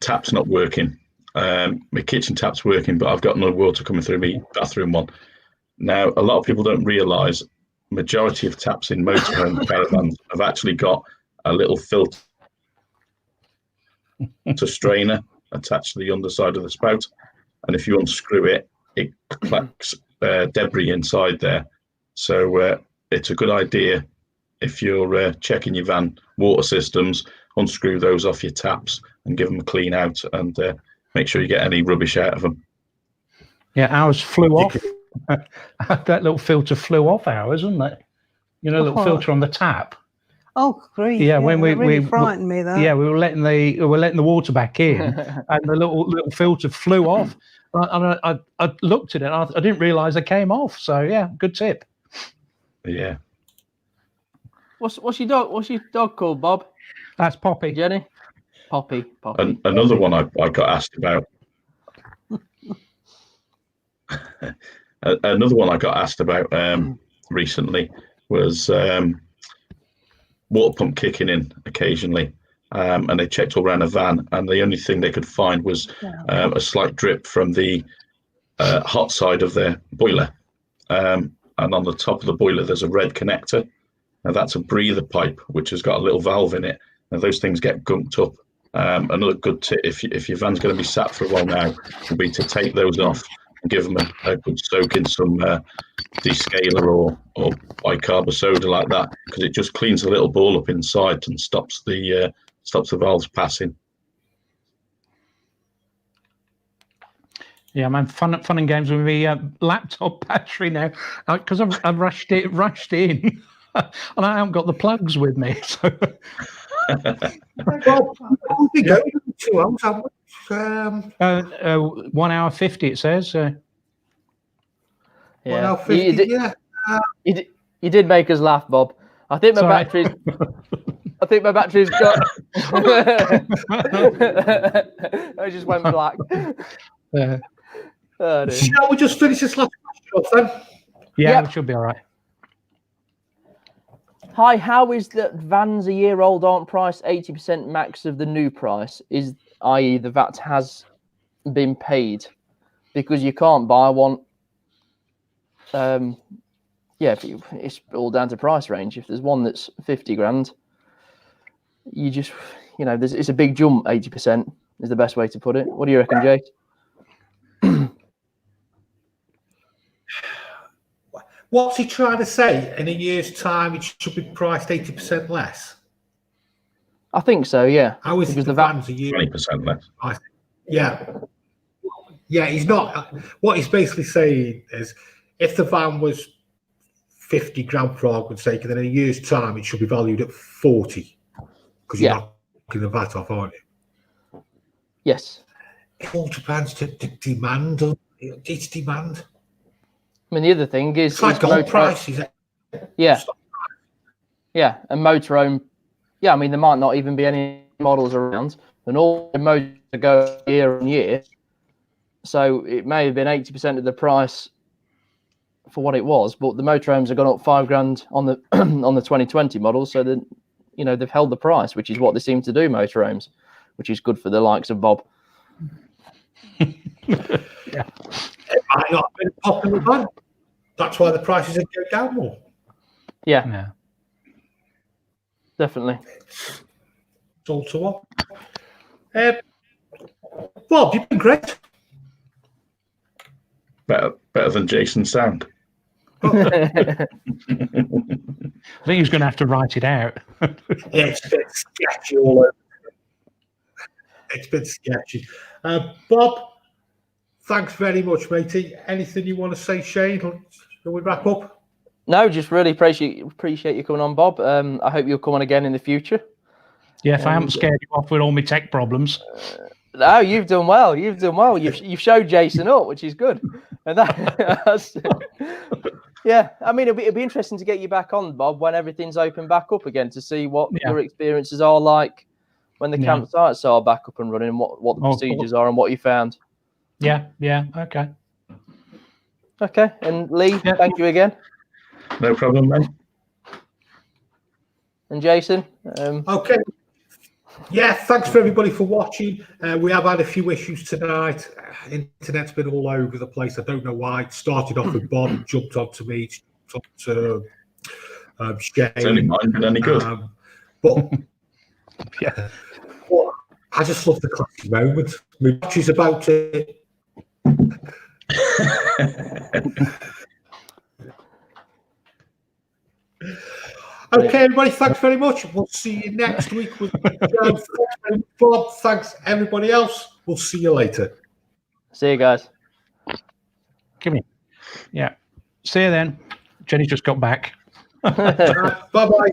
D: tap's not working. My kitchen tap's working, but I've got no water coming through my bathroom one. Now, a lot of people don't realise majority of taps in motorhome caravans have actually got a little filter strainer attached to the underside of the spout, and if you unscrew it, it collects debris inside there. So it's a good idea if you're checking your van water systems, unscrew those off your taps and give them a clean out, and make sure you get any rubbish out of them.
E: Yeah, ours flew off. That little filter flew off ours, isn't it? You know, little filter on the tap.
F: Oh, great!
E: Yeah, when
F: that really frightened me. That.
E: Yeah, we were letting the water back in, and the little filter flew off. And I looked at it, and I didn't realise it came off. So yeah, good tip.
D: Yeah.
C: What's your dog called, Bob?
E: That's Poppy.
C: Jenny. Poppy.
D: Another one I got asked about. Another one I got asked about recently was water pump kicking in occasionally, and they checked all around a van, and the only thing they could find was a slight drip from the hot side of their boiler. and on the top of the boiler there's a red connector. Now that's a breather pipe which has got a little valve in it. Now those things get gunked up. Another good tip, if your van's going to be sat for a while now, would be to take those off and give them a good soak in some descaler or bicarb or soda like that, because it just cleans the little ball up inside and stops the valves passing.
E: Yeah, man, fun and games with the laptop battery now, because I've rushed in, and I haven't got the plugs with me. So.
B: Well, we go 2 hours, haven't we?
E: 1 hour 50, it says.
C: Yeah.
B: 1 hour 50, yeah.
C: You did make us laugh, Bob. I think my battery's got. I just went black. Oh,
B: shall we just finish this last question off then?
E: Yeah, it should be all right.
C: Hi, how is that vans a year old aren't priced 80% max of the new price? I.e. the VAT has been paid? Because you can't buy one. It's all down to price range. If there's one that's 50 grand, you just, it's a big jump. 80% is the best way to put it. What do you reckon, Jake?
B: What's he trying to say? In a year's time, it should be priced 80% less?
C: I think so, yeah.
B: How is
C: because
B: the van's a year?
D: 20% less.
B: Yeah. Yeah, he's not. What he's basically saying is if the van was 50 grand for argument's sake, and then in a year's time, it should be valued at 40 because you're not knocking the VAT off, aren't you?
C: Yes.
B: It all depends to demand. It's demand.
C: I mean, the other thing is...
B: It's like gold prices.
C: Yeah. Yeah, and motorhome... Yeah, I mean, there might not even be any models around, and all the motors go year on year. So it may have been 80% of the price for what it was, but the motorhomes have gone up 5 grand on the on the 2020 models, so that they've held the price, which is what they seem to do, motorhomes, which is good for the likes of Bob.
B: Yeah. It might not have been a popular van. That's why the prices have gone down more.
C: Yeah. Definitely.
B: It's all to what. Bob, you've been great.
D: Better than Jason's sound.
E: I think he's going to have to write it out.
B: It's been sketchy all over. It's been sketchy. Bob, thanks very much, matey. Anything you want to say, Shane? Shall we wrap up?
C: No, just really appreciate you coming on, Bob. I hope you'll come on again in the future.
E: Yeah, if I haven't scared you off with all my tech problems.
C: No, you've done well. You've showed Jason up, which is good. And that's yeah. I mean, it'll be interesting to get you back on, Bob, when everything's open back up again, to see what your experiences are like when the campsites are back up and running, and what the procedures are and what you found.
E: Yeah. Okay.
C: Okay. And Lee, thank you again.
D: No problem, mate.
C: And Jason.
B: Okay. Yeah, thanks for everybody for watching. We have had a few issues tonight. Internet's been all over the place. I don't know why. It started off with Bob, jumped onto me, jumped onto Shane.
D: It's only mine, but any good.
B: But I just love the classic moment. My battery's about to. Okay, everybody, thanks very much. We'll see you next week with Bob. Thanks, everybody else. We'll see you later.
C: See you guys.
E: Come here. Yeah. See you then. Jenny just got back.
B: Bye-bye.
F: Bye-bye.